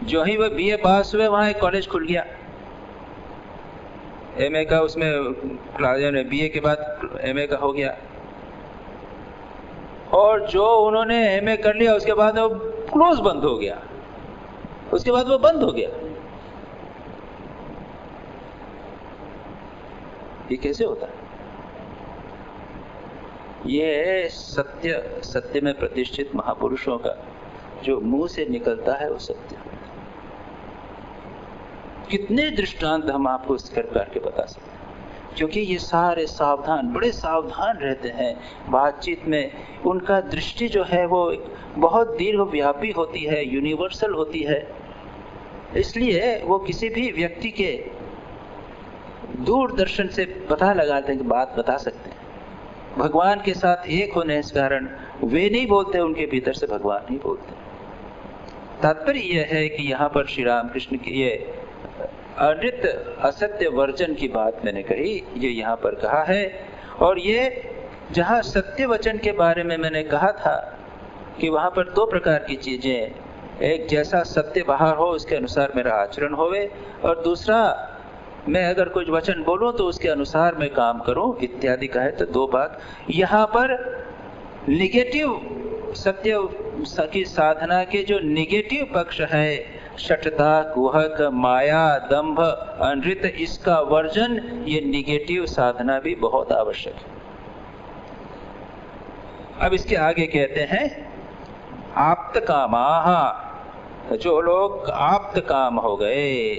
जो ही वह बीए पास हुए वहां एक कॉलेज खुल गया एमए का, उसमें बीए के बाद एमए का हो गया। और जो उन्होंने एमए कर लिया उसके बाद वो क्लोज बंद हो गया, उसके बाद वो बंद हो गया। ये कैसे होता है? ये सत्य में प्रतिष्ठित महापुरुषों का जो मुंह से निकलता है वो सत्य। कितने दृष्टांत हम आपको इस प्रकार के बता सकते हैं, क्योंकि ये सारे बड़े सावधान रहते हैं बातचीत में। उनका दृष्टि जो है वो बहुत दीर्घव्यापी होती है, यूनिवर्सल होती है, इसलिए वो किसी भी व्यक्ति के दूरदर्शन से पता लगाते हैं कि बात बता सकते हैं। भगवान के साथ एक होने के कारण वे नहीं बोलते, उनके भीतर से भगवान नहीं बोलते। तात्पर्य यह है कि यहाँ पर श्री रामकृष्ण की ये अनृत असत्य वर्जन की बात मैंने कही, ये यहाँ पर कहा है। और ये जहाँ सत्य वचन के बारे में मैंने कहा था कि वहाँ पर दो प्रकार की चीजें, एक जैसा सत्य बाहर हो उसके अनुसार मेरा आचरण होवे, और दूसरा मैं अगर कुछ वचन बोलूं तो उसके अनुसार मैं काम करूं इत्यादि का है। तो दो बात यहाँ पर निगेटिव सत्य की साधना के जो निगेटिव पक्ष है, शठता, कुहक, माया, दंभ, अनृत, इसका वर्जन, ये निगेटिव साधना भी बहुत आवश्यक है। अब इसके आगे कहते हैं आप्त कामाः, जो लोग आप्त काम हो गए,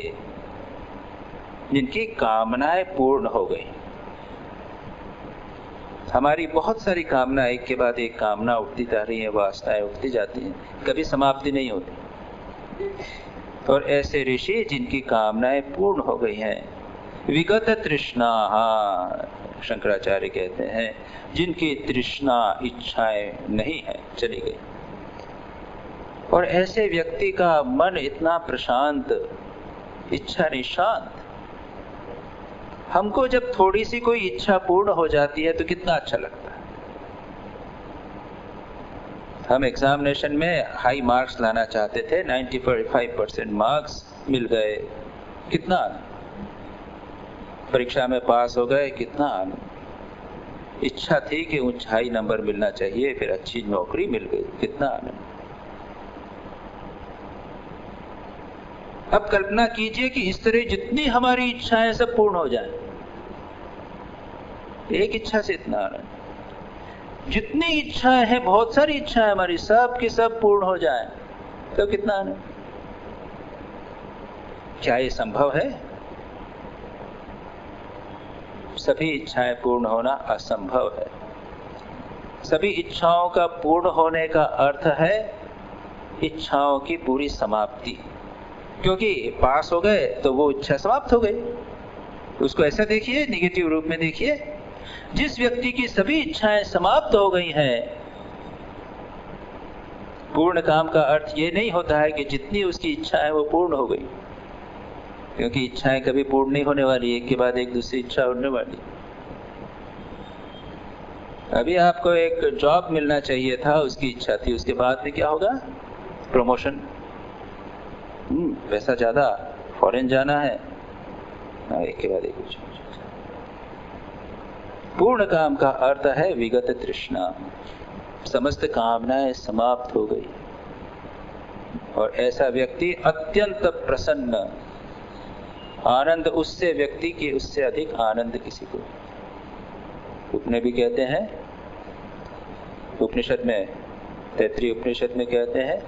जिनकी कामनाएं पूर्ण हो गई। हमारी बहुत सारी कामना एक के बाद एक कामना उठती जा रही है, वासनाएं उठती जाती हैं, कभी समाप्ति नहीं होती। और ऐसे ऋषि जिनकी कामनाएं पूर्ण हो गई हैं, विगत तृष्णा, शंकराचार्य कहते हैं जिनकी तृष्णा इच्छाएं नहीं है, चली गई। और ऐसे व्यक्ति का मन इतना प्रशांत, इच्छा निशांत। हमको जब थोड़ी सी कोई इच्छा पूर्ण हो जाती है तो कितना अच्छा लगता है। हम एग्जामिनेशन में हाई मार्क्स लाना चाहते थे, 95% मार्क्स मिल गए, कितना आनंद। परीक्षा में पास हो गए, कितना आनंद। इच्छा थी कि ऊंचाई नंबर मिलना चाहिए, फिर अच्छी नौकरी मिल गई, कितना आनंद। अब कल्पना कीजिए कि इस तरह जितनी हमारी इच्छाएं सब पूर्ण हो जाएं, एक इच्छा से इतना आनंद। जितनी इच्छाएं हैं, बहुत सारी इच्छाएं हमारी, सब की सब पूर्ण हो जाएं तो कितना आनंद। क्या ये संभव है? सभी इच्छाएं पूर्ण होना असंभव है। सभी इच्छाओं का पूर्ण होने का अर्थ है इच्छाओं की पूरी समाप्ति। क्योंकि पास हो गए तो वो इच्छा समाप्त हो गई। उसको ऐसा देखिए, निगेटिव रूप में देखिए। जिस व्यक्ति की सभी इच्छाएं समाप्त हो गई हैं, पूर्ण काम का अर्थ ये नहीं होता है कि जितनी उसकी इच्छा है वो पूर्ण हो गई, क्योंकि इच्छाएं कभी पूर्ण नहीं होने वाली, एक के बाद एक दूसरी इच्छा होने वाली। अभी आपको एक जॉब मिलना चाहिए था, उसकी इच्छा थी, उसके बाद में क्या होगा? प्रमोशन, पैसा ज्यादा, फॉरेन जाना है, एक के बाद एक कुछ। पूर्ण काम का अर्थ है विगत तृष्णा, समस्त कामनाएं समाप्त हो गई। और ऐसा व्यक्ति अत्यंत प्रसन्न, आनंद उससे व्यक्ति की उससे अधिक आनंद किसी को। उपनिषद भी कहते हैं, उपनिषद में, तैत्तिरीय उपनिषद में कहते हैं,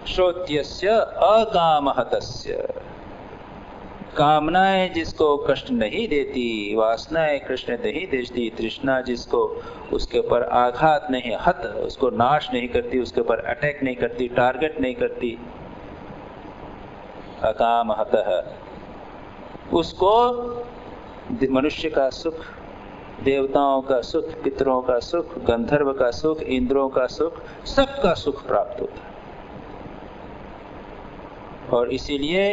श्रोत्यस्य अकामहतस्य, कामनाएं जिसको कष्ट नहीं देती, वासनाएं कष्ट नहीं देती, तृष्णा जिसको उसके ऊपर आघात नहीं, हत उसको नाश नहीं करती, उसके ऊपर अटैक नहीं करती, टारगेट नहीं करती, अकामहतः, उसको मनुष्य का सुख, देवताओं का सुख, पितरों का सुख, गंधर्व का सुख, इंद्रों का सुख, सबका सुख प्राप्त होता है। और इसीलिए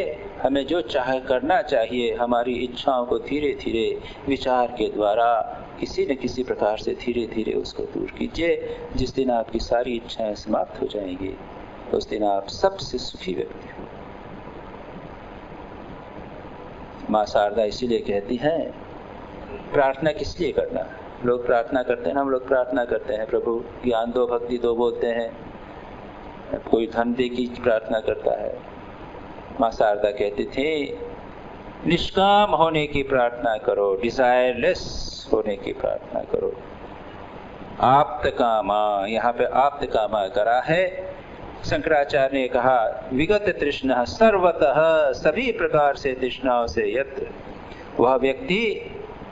हमें जो चाहे करना चाहिए, हमारी इच्छाओं को धीरे धीरे विचार के द्वारा किसी न किसी प्रकार से धीरे धीरे उसको दूर कीजिए। जिस दिन आपकी सारी इच्छाएं समाप्त हो जाएंगी, उस दिन आप सबसे सुखी व्यक्ति हो। माँ शारदा इसीलिए कहती हैं, प्रार्थना किस लिए करना? लोग प्रार्थना करते हैं, हम लोग प्रार्थना करते हैं, प्रभु ज्ञान दो, भक्ति दो बोलते हैं, कोई धन दे की प्रार्थना करता है। माँ शारदा कहती थी, निष्काम होने की प्रार्थना करो, डिजायरलेस होने की प्रार्थना करो। आप्त कामा, यहाँ पे आप्त कामा करा है। शंकराचार्य ने कहा, विगत तृष्णा सर्वतः, सभी प्रकार से तृष्णाओं से यत्र, वह व्यक्ति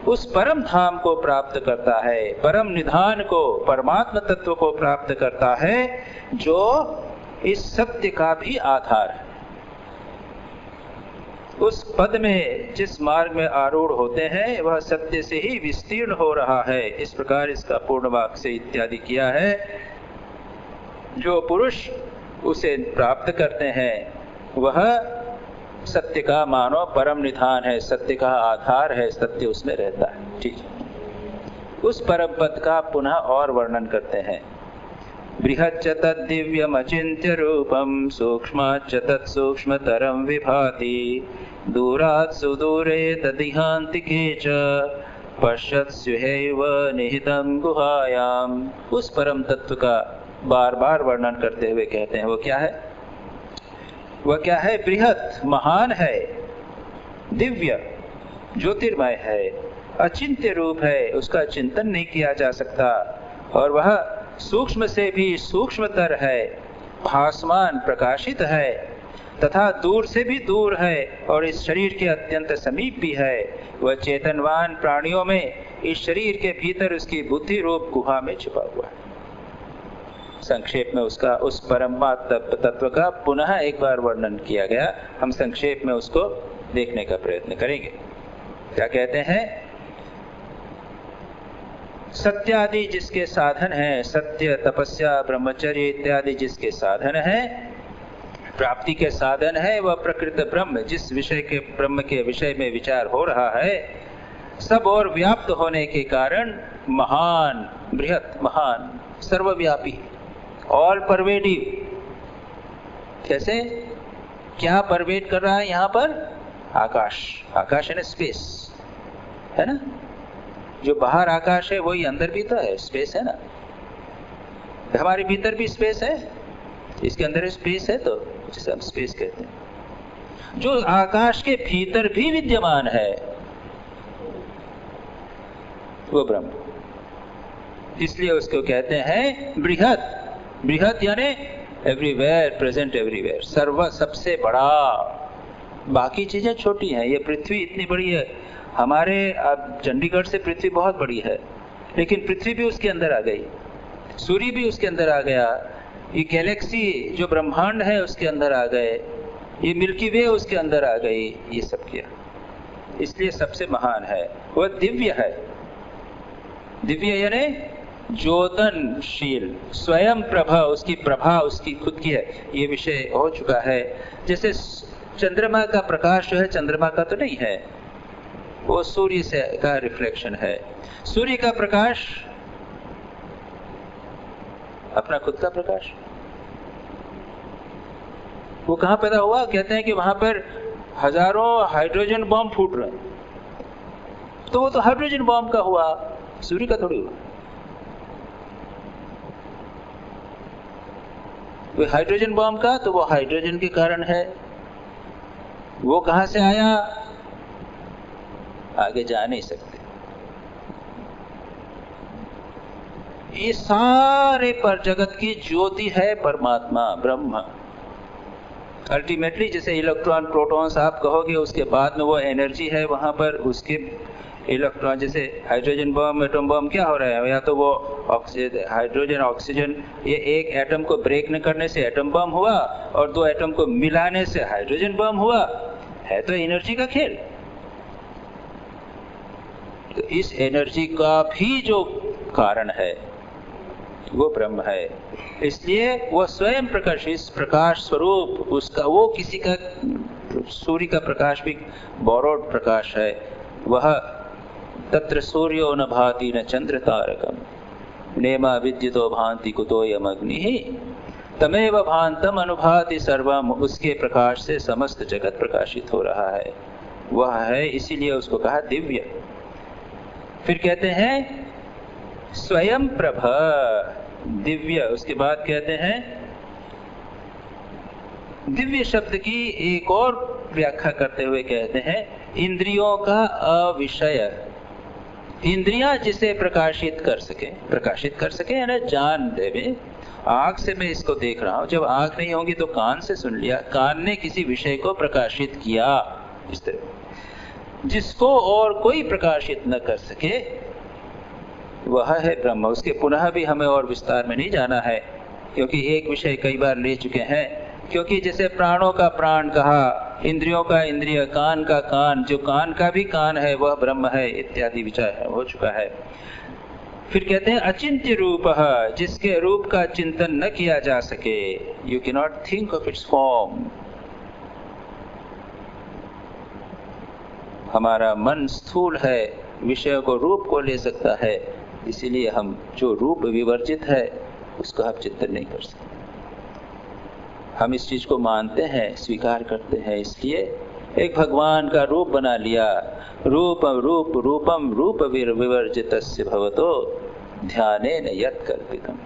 उस परम धाम को प्राप्त करता है, परम निधान को, परमात्मा तत्व को प्राप्त करता है, जो इस सत्य का भी आधार है। उस पद में, जिस मार्ग में आरूढ़ होते हैं, वह सत्य से ही विस्तीर्ण हो रहा है। इस प्रकार इसका पूर्ण वाक्य से इत्यादि किया है। जो पुरुष उसे प्राप्त करते हैं, वह सत्य का मानो परम निधान है, सत्य का आधार है, सत्य उसमें रहता है। ठीक है, उस परम पद का पुनः और वर्णन करते हैं। बृहच्च तद्दिव्यमचिन्त्य रूपं, सूक्ष्माच्च तत्सूक्ष्मतरं विभाति, दूरात् सुदूरे तदिहान्तिके च, पश्यत्स्युहैव निहितं गुहायाम्। उस परम तत्व का बार बार वर्णन करते हुए कहते हैं, वो क्या है? वह क्या है? बृहत, महान है, दिव्य, ज्योतिर्मय है, अचिंत्य रूप है, उसका चिंतन नहीं किया जा सकता, और वह सूक्ष्म से भी सूक्ष्मतर है, भासमान प्रकाशित है तथा दूर से भी दूर है और इस शरीर के अत्यंत समीप भी है। वह चेतनवान प्राणियों में इस शरीर के भीतर उसकी बुद्धि रूप गुहा में छुपा हुआ है। संक्षेप में उसका उस परमात्मा तत्व का पुनः एक बार वर्णन किया गया। हम संक्षेप में उसको देखने का प्रयत्न करेंगे। क्या कहते हैं? सत्यादि जिसके साधन है, सत्य, तपस्या, ब्रह्मचर्य इत्यादि जिसके साधन है, प्राप्ति के साधन है, वह प्रकृत ब्रह्म जिस विषय के ब्रह्म के विषय में विचार हो रहा है, सब और व्याप्त होने के कारण महान, बृहत, महान, सर्वव्यापी, ऑल परवेडिव। कैसे? क्या परवेड कर रहा है यहाँ पर? आकाश। आकाश यानी स्पेस, है ना? जो बाहर आकाश है वही अंदर भी तो है, स्पेस है ना। हमारे भीतर भी स्पेस है, इसके अंदर स्पेस है, तो जिसे हम स्पेस कहते हैं। जो आकाश के भीतर भी विद्यमान है वो ब्रह्म, इसलिए उसको कहते हैं बृहत। बृहत यानी एवरीवेयर, प्रेजेंट एवरीवेयर, सर्व, सबसे बड़ा। बाकी चीजें छोटी हैं, ये पृथ्वी इतनी बड़ी है, हमारे अब चंडीगढ़ से पृथ्वी बहुत बड़ी है, लेकिन पृथ्वी भी उसके अंदर आ गई, सूर्य भी उसके अंदर आ गया, ये गैलेक्सी जो ब्रह्मांड है उसके अंदर आ गए, ये मिल्की वे उसके अंदर आ गई, ये सब किया। इसलिए सबसे महान है, वह दिव्य है। दिव्य यानी ज्योतनशील, स्वयं प्रभा, उसकी प्रभा उसकी खुद की है। ये विषय हो चुका है। जैसे चंद्रमा का प्रकाश जो है, चंद्रमा का तो नहीं है, वो सूर्य से का रिफ्लेक्शन है। सूर्य का प्रकाश अपना खुद का प्रकाश। वो कहां पैदा हुआ? कहते हैं कि वहां पर हजारों हाइड्रोजन बॉम्ब फूट रहे हैं, तो वो तो हाइड्रोजन बॉम्ब का हुआ, सूर्य का थोड़ी हुआ। वो हाइड्रोजन बॉम्ब का, तो वो हाइड्रोजन के कारण है। वो कहां से आया आगे जा नहीं सकते। ये सारे पर जगत की ज्योति है परमात्मा, ब्रह्म। अल्टीमेटली जैसे इलेक्ट्रॉन, प्रोटॉन्स आप कहोगे, उसके बाद में वो एनर्जी है वहां पर, उसके इलेक्ट्रॉन, जैसे हाइड्रोजन बम, एटम बम क्या हो रहा है? या तो वो हाइड्रोजन, ऑक्सीजन, ये एक एटम को ब्रेक न करने से एटम बम हुआ, और दो एटम को मिलाने से हाइड्रोजन बम हुआ। है तो एनर्जी का खेल। तो इस एनर्जी का भी जो कारण है वो ब्रह्म है। इसलिए वो स्वयं प्रकाश, इस प्रकाश स्वरूप उसका, वो किसी का, सूर्य का प्रकाश भी बोरोड प्रकाश है। वह तत्र सूर्यो न भाति न चंद्र तारकम नेमा विद्युतो भांति कुतोयम अग्नि तमेव भांतम अनुभाति सर्वम। उसके प्रकाश से समस्त जगत प्रकाशित हो रहा है, वह है, इसीलिए उसको कहा दिव्य। फिर कहते हैं स्वयं प्रभ, दिव्य। उसके बाद कहते हैं दिव्य शब्द की एक और व्याख्या करते हुए कहते हैं इंद्रियों का अविषय। इंद्रियां जिसे प्रकाशित कर सके यानी जान देवे। आंख से मैं इसको देख रहा हूं, जब आंख नहीं होगी तो कान से सुन लिया, कान ने किसी विषय को प्रकाशित किया, इस तरह जिसको और कोई प्रकाशित न कर सके वह है ब्रह्म। उसके पुनः भी हमें और विस्तार में नहीं जाना है, क्योंकि एक विषय कई बार ले चुके हैं। क्योंकि जैसे प्राणों का प्राण कहा, इंद्रियों का इंद्रिय, कान का कान, जो कान का भी कान है वह ब्रह्म है, इत्यादि विचार हो चुका है। फिर कहते हैं अचिंत्य रूप, जिसके रूप का चिंतन न किया जा सके। You can not think of its form. हमारा मन स्थूल है, विषयों को, रूप को ले सकता है, इसीलिए हम जो रूप विवर्जित है उसको हम चिंतन नहीं कर सकते। हम इस चीज को मानते हैं, स्वीकार करते हैं, इसलिए एक भगवान का रूप बना लिया। रूपम रूप विवर्जितस्य भवतो ध्यानेन यत् कल्पितम्।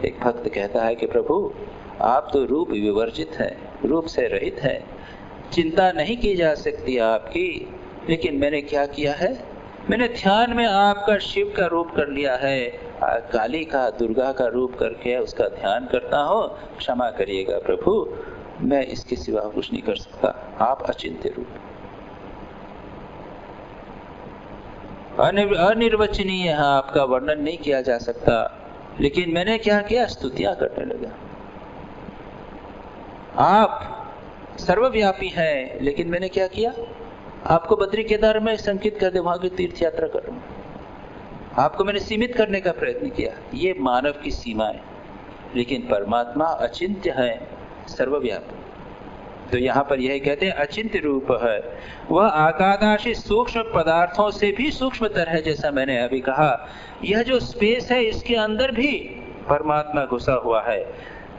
एक भक्त कहता है कि प्रभु आप तो रूप विवर्जित है, रूप से रहित है, चिंता नहीं की जा सकती आपकी, लेकिन मैंने क्या किया है? मैंने ध्यान में आपका शिव का रूप कर लिया है, काली का, दुर्गा का रूप करके उसका ध्यान करता हूँ, क्षमा करिएगा प्रभु, मैं इसके सिवा कुछ नहीं कर सकता, आप अचिंत्य रूप, अनिर्वचनीय है, आपका वर्णन नहीं किया जा सकता। लेकिन मैंने क्या किया, स्तुतियां करने लगा। आप सर्वव्यापी हैं, लेकिन मैंने क्या किया, आपको बद्री केदार में संकित कर दे, वहां की तीर्थ यात्रा कर रहा हूं, आपको मैंने सीमित करने का प्रयत्न किया। ये मानव की सीमा है, लेकिन परमात्मा अचिंत्य है, सर्वव्यापी। तो यहाँ पर यही कहते हैं अचिंत्य रूप है, वह आकादाशी सूक्ष्म पदार्थों से भी सूक्ष्मतर है। जैसा मैंने अभी कहा, यह जो स्पेस है इसके अंदर भी परमात्मा घुसा हुआ है।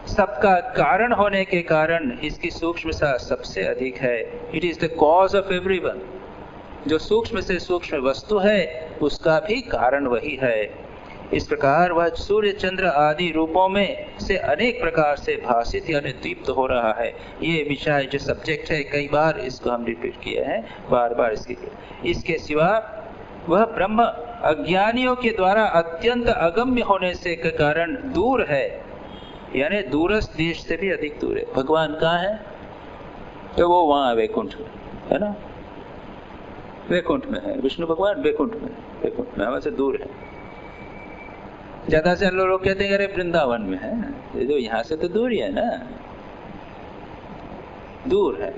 सबका कारण होने के कारण इसकी सूक्ष्मता सबसे अधिक है। It is the cause of everyone. जो सूक्ष्म से सूक्ष्म वस्तु है उसका भी कारण वही है। इस प्रकार वह सूर्य चंद्र आदि रूपों में से अनेक प्रकार से भाषित यानी दीप्त हो रहा है। ये विषय जो सब्जेक्ट है, कई बार इसको हम रिपीट किए हैं, बार बार इसके सिवा वह ब्रह्म अज्ञानियों के द्वारा अत्यंत अगम्य होने से के कारण दूर है, यानी दूरस्थ देश से भी अधिक दूर है। भगवान कहाँ है, तो वो वहां वैकुंठ में है ना, वैकुंठ में है। विष्णु भगवान वैकुंठ में हमसे दूर है। ज्यादा से लोग कहते हैं अरे वृंदावन में है, ये तो यहाँ से तो दूर ही है ना, दूर है।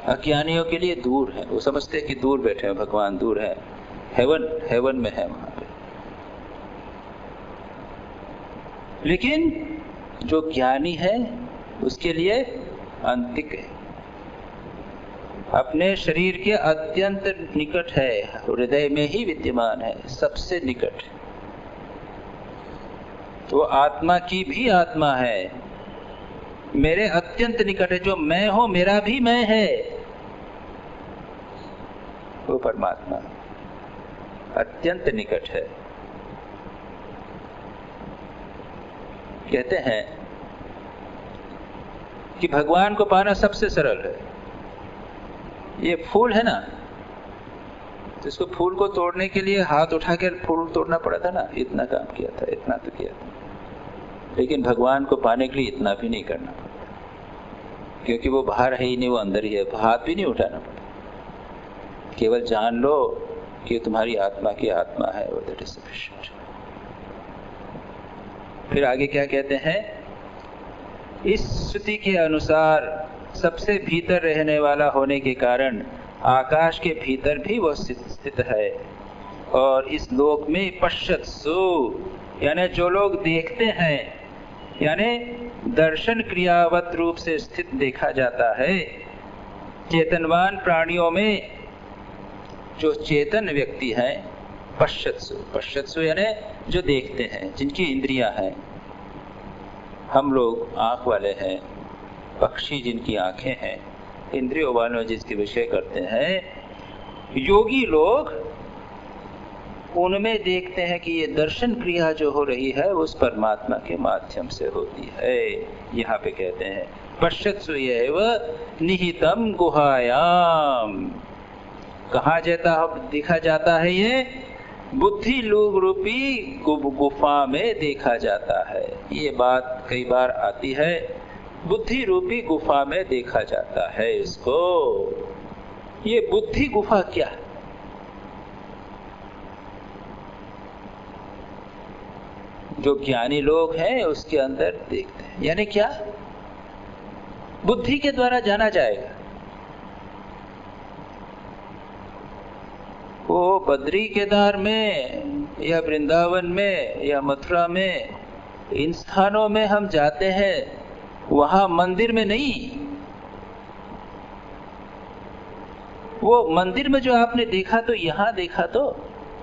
अज्ञानियों के लिए दूर है, वो समझते हैं कि दूर बैठे हैं भगवान, दूर है, हेवन में है वहां पे। लेकिन जो ज्ञानी है उसके लिए अंतिक है, अपने शरीर के अत्यंत निकट है, हृदय में ही विद्यमान है, सबसे निकट। तो आत्मा की भी आत्मा है, मेरे अत्यंत निकट है। जो मैं हूं मेरा भी मैं है, वो परमात्मा अत्यंत निकट है। कहते हैं कि भगवान को पाना सबसे सरल है। ये फूल है ना, तो इसको फूल को तोड़ने के लिए हाथ उठा कर फूल तोड़ना पड़ा था ना, इतना काम किया था, इतना तो किया था। लेकिन भगवान को पाने के लिए इतना भी नहीं करना पड़ता, क्योंकि वो बाहर है ही नहीं, वो अंदर ही है, हाथ भी नहीं उठाना पड़ता। केवल जान लो कि तुम्हारी आत्मा की आत्मा है, वो दैट इज सफिशिएंट। फिर आगे क्या कहते हैं, इस श्रुति के अनुसार सबसे भीतर रहने वाला होने के कारण आकाश के भीतर भी वह स्थित है। और इस लोक में पश्यत्सु, यानी जो लोग देखते हैं, यानी दर्शन क्रियावत रूप से स्थित देखा जाता है। चेतनवान प्राणियों में जो चेतन व्यक्ति है, पश्यत्सु यानी जो देखते हैं, जिनकी इंद्रियां हैं। हम लोग आंख वाले हैं, पक्षी जिनकी आंखें हैं, इंद्रियों वालों जिसके विषय करते हैं। योगी लोग उनमें देखते हैं कि ये दर्शन क्रिया जो हो रही है उस परमात्मा के माध्यम से होती है। यहाँ पे कहते हैं पश्यत्सु एव निहितम गुहायाम। कहाँ देखा जाता है, ये बुद्धि लोक रूपी गुफा में देखा जाता है। ये बात कई बार आती है, बुद्धि रूपी गुफा में देखा जाता है इसको। ये बुद्धि गुफा क्या है? जो ज्ञानी लोग हैं उसके अंदर देखते हैं, यानी क्या, बुद्धि के द्वारा जाना जाएगा। वो बद्री केदार में या वृंदावन में या मथुरा में, इन स्थानों में हम जाते हैं, वहां मंदिर में नहीं। वो मंदिर में जो आपने देखा तो यहां देखा, तो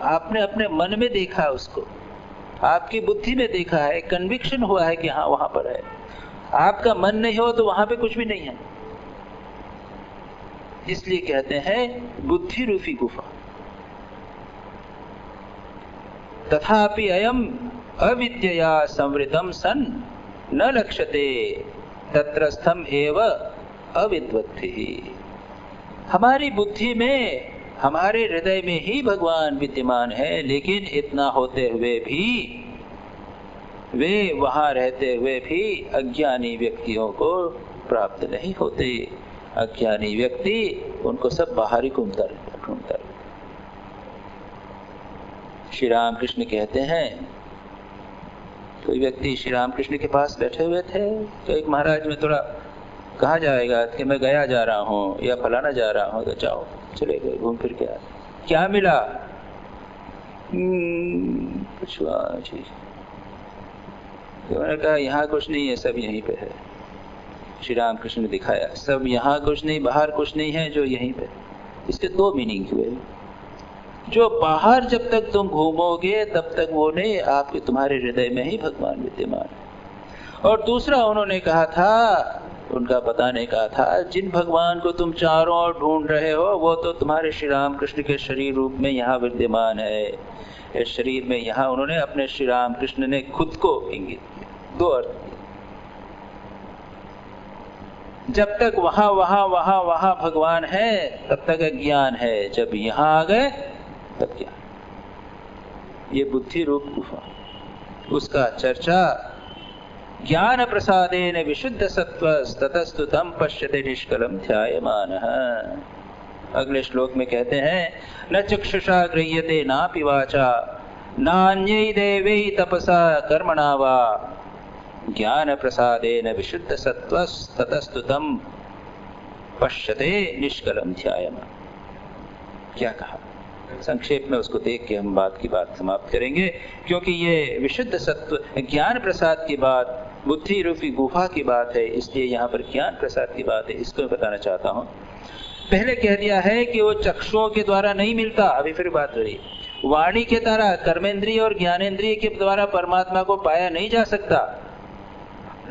आपने अपने मन में देखा, उसको आपकी बुद्धि में देखा है, कन्विक्शन हुआ है कि हाँ वहां पर है। आपका मन नहीं हो तो वहां पे कुछ भी नहीं है। इसलिए कहते हैं बुद्धि रूपी गुफा। तथापि अयम अविद्यया संवृतम सन न लक्ष्यते तत्रस्थम एव अविद्वत्ति। हमारी बुद्धि में हमारे हृदय में ही भगवान विद्यमान है, लेकिन इतना होते हुए भी वे वहां रहते हुए भी अज्ञानी व्यक्तियों को प्राप्त नहीं होते। अज्ञानी व्यक्ति उनको सब बाहर ही ढूंढता है। श्री राम कृष्ण कहते हैं, कोई व्यक्ति श्री राम कृष्ण के पास बैठे हुए थे, तो एक महाराज में थोड़ा कहा जाएगा कि मैं गया जा रहा हूँ या फलाना जा रहा हूँ, तो जाओ, चले गए, घूम फिर के आए। क्या मिला? कुछ चीज। उन्होंने कहा यहाँ कुछ नहीं है, सब यहीं पे है। श्री राम कृष्ण ने दिखाया, सब यहाँ कुछ नहीं, बाहर कुछ नहीं है, जो यहीं पे। इसके दो मीनिंग हुए। जो बाहर जब तक तुम घूमोगे तब तक वो नहीं, आपके तुम्हारे हृदय में ही भगवान विद्यमान है। और दूसरा उन्होंने कहा था, उनका बताने का था, जिन भगवान को तुम चारों ओर ढूंढ रहे हो वो तो तुम्हारे श्री राम कृष्ण के शरीर रूप में यहाँ विद्यमान है। इस शरीर में यहाँ उन्होंने अपने श्री राम कृष्ण ने खुद को इंगित किया। दो अर्थ। जब तक वहां भगवान है तब तक अज्ञान है, जब यहाँ आ गए तब क्या? ये बुद्धि रूप गुफा, उसका चर्चा ज्ञान प्रसादेन विशुद्ध सत्वस्ततस्तु तम पश्यते निष्कलम ध्यायमानः। अगले श्लोक में कहते हैं, न चक्षुषा गृह्यते नापि वाचा नान्यै देवै तपसा कर्मणा वा ज्ञान प्रसादेन विशुद्ध सत्वस्ततस्तु तम पश्यते निष्कलम ध्यायमानः। क्या कहा? संक्षेप में उसको देख के हम बात की बात समाप्त करेंगे, क्योंकि ये विशुद्ध सत्व ज्ञान प्रसाद की बात, बुद्धि रूपी गुफा की बात है, इसलिए यहाँ पर ज्ञान प्रसाद की बात है। इसको बताना चाहता हूँ। पहले कह दिया है कि वो चक्षुओं के द्वारा नहीं मिलता, अभी फिर बात हो रही। वाणी के द्वारा, कर्मेंद्रिय और ज्ञानेंद्रिय के द्वारा परमात्मा को पाया नहीं जा सकता।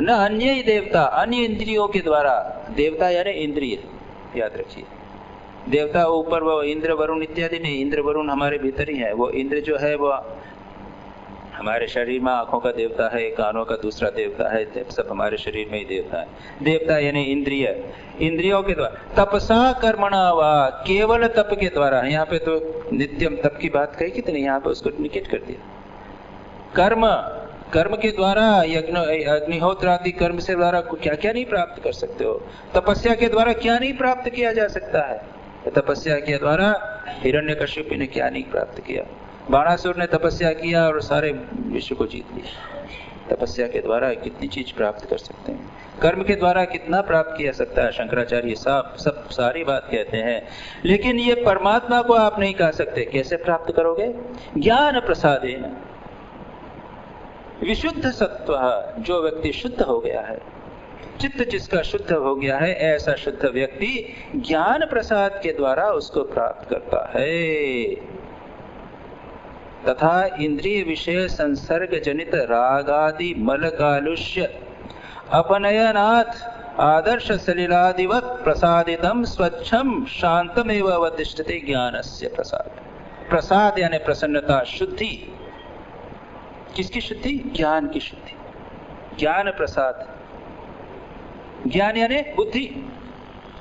न अन्य ही देवता, अन्य इंद्रियों के द्वारा। देवता यानी इंद्रिय, याद रखिए। देवता ऊपर वो इंद्र वरुण इत्यादि नहीं, इंद्र वरुण हमारे भीतर ही है। वो इंद्र जो है वो हमारे शरीर में आंखों का देवता है, कानों का दूसरा देवता है, सब हमारे शरीर में ही देवता है। देवता यानी इंद्रिय, इंद्रियों के द्वारा। तपसा कर्मणा वा, केवल तप के द्वारा। यहाँ पे तो नित्यम तप की बात कही कितनी, यहाँ पे उसको निकेट कर दिया। कर्म, कर्म के द्वारा, अग्निहोत्र आदि कर्म से द्वारा क्या क्या नहीं प्राप्त कर सकते हो। तपस्या के द्वारा क्या नहीं प्राप्त किया जा सकता है। तपस्या के द्वारा हिरण्यकश्यप ने क्या नहीं प्राप्त किया। बाणासुर ने तपस्या किया और सारे विश्व को जीत लिया। तपस्या के द्वारा कितनी चीज प्राप्त कर सकते हैं, कर्म के द्वारा कितना प्राप्त किया सकता है। शंकराचार्य सब सारी बात कहते हैं, लेकिन ये परमात्मा को आप नहीं कह सकते। कैसे प्राप्त करोगे? ज्ञान प्रसादेन विशुद्ध सत्व, जो व्यक्ति शुद्ध हो गया है, चित्त जिसका शुद्ध हो गया है, ऐसा शुद्ध व्यक्ति ज्ञान प्रसाद के द्वारा उसको प्राप्त करता है। तथा इंद्रिय विषय संसर्ग जनित रागादि मल कालुष्य अपनयनाथ आदर्श सलिलादिवत प्रसादितम स्वच्छम शांतमेव अवतिष्ठते ज्ञानस्य प्रसाद। प्रसाद यानी प्रसन्नता, शुद्धि। किसकी शुद्धि? ज्ञान की शुद्धि। ज्ञान प्रसाद, ज्ञान यानी बुद्धि।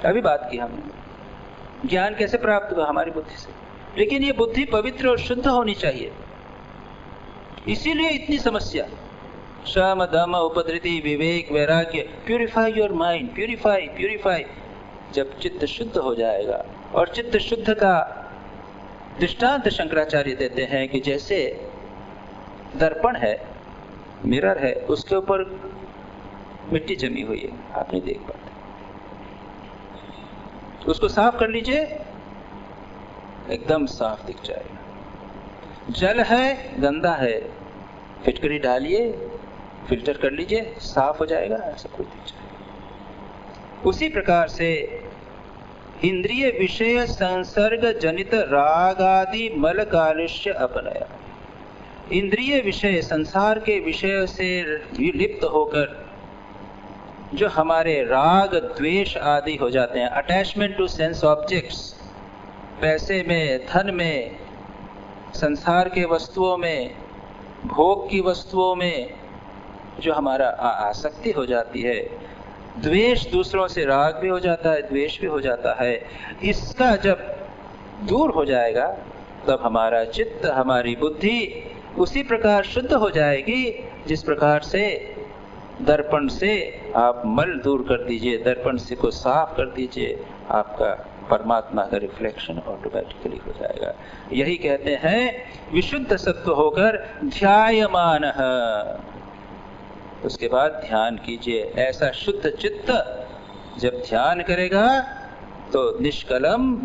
अभी बात की हमने, ज्ञान कैसे प्राप्त हुआ? हमारी बुद्धि से। लेकिन ये बुद्धि पवित्र और शुद्ध होनी चाहिए, इसीलिए इतनी समस्या। शम दम उपधृति विवेक वैराग्य, प्यूरिफाई योर माइंड, प्यूरिफाई। जब चित्त शुद्ध हो जाएगा, और चित्त शुद्ध का दृष्टांत शंकराचार्य देते हैं कि जैसे दर्पण है, मिरर है, उसके ऊपर मिट्टी जमी हुई है, आप नहीं देख पाते, उसको साफ कर लीजिए, एकदम साफ दिख जाएगा। जल है, गंदा है, फिटकरी डालिए, फिल्टर कर लीजिए, साफ हो जाएगा, सब कुछ दिख जाएगा। उसी प्रकार से इंद्रिय विषय संसर्ग जनित राग आदि मल कालुष्य अपनया, इंद्रिय विषय, संसार के विषय से लिप्त होकर जो हमारे राग द्वेष आदि हो जाते हैं, अटैचमेंट टू सेंस ऑब्जेक्ट्स, पैसे में, धन में, संसार के वस्तुओं में, भोग की वस्तुओं में जो हमारा आसक्ति हो जाती है, द्वेष, दूसरों से राग भी हो जाता है, द्वेष भी हो जाता है, इसका जब दूर हो जाएगा तब हमारा चित्त, हमारी बुद्धि उसी प्रकार शुद्ध हो जाएगी जिस प्रकार से दर्पण से आप मल दूर कर दीजिए, दर्पण से को साफ कर दीजिए, आपका परमात्मा का रिफ्लेक्शन ऑटोमेटिकली हो जाएगा। यही कहते हैं विशुद्ध सत्व होकर ध्यायमान। उसके बाद ध्यान कीजिए। ऐसा शुद्ध चित्त जब ध्यान करेगा तो निष्कलम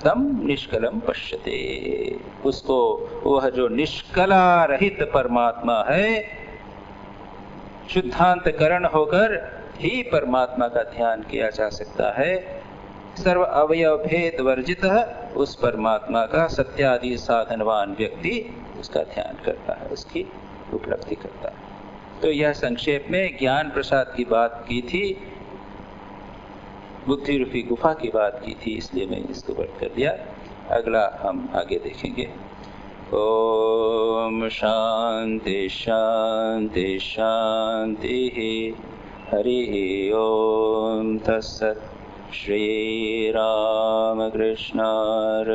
तम निष्कलम पश्यते, उसको वह जो निष्कला रहित परमात्मा है, शुद्धांतकरण होकर ही परमात्मा का ध्यान किया जा सकता है। सर्व अवयव भेद वर्जित उस परमात्मा का सत्यादि साधनवान व्यक्ति उसका ध्यान करता है, उसकी उपलब्धि करता है। तो यह संक्षेप में ज्ञान प्रसाद की बात की थी, बुद्धि रूपी गुफा की बात की थी, इसलिए मैं इसको बंद कर दिया। अगला हम आगे देखेंगे। ओम शांति शांति शांति। हरि ओम तत्सत्। श्री राम कृष्णार्पणमस्तु।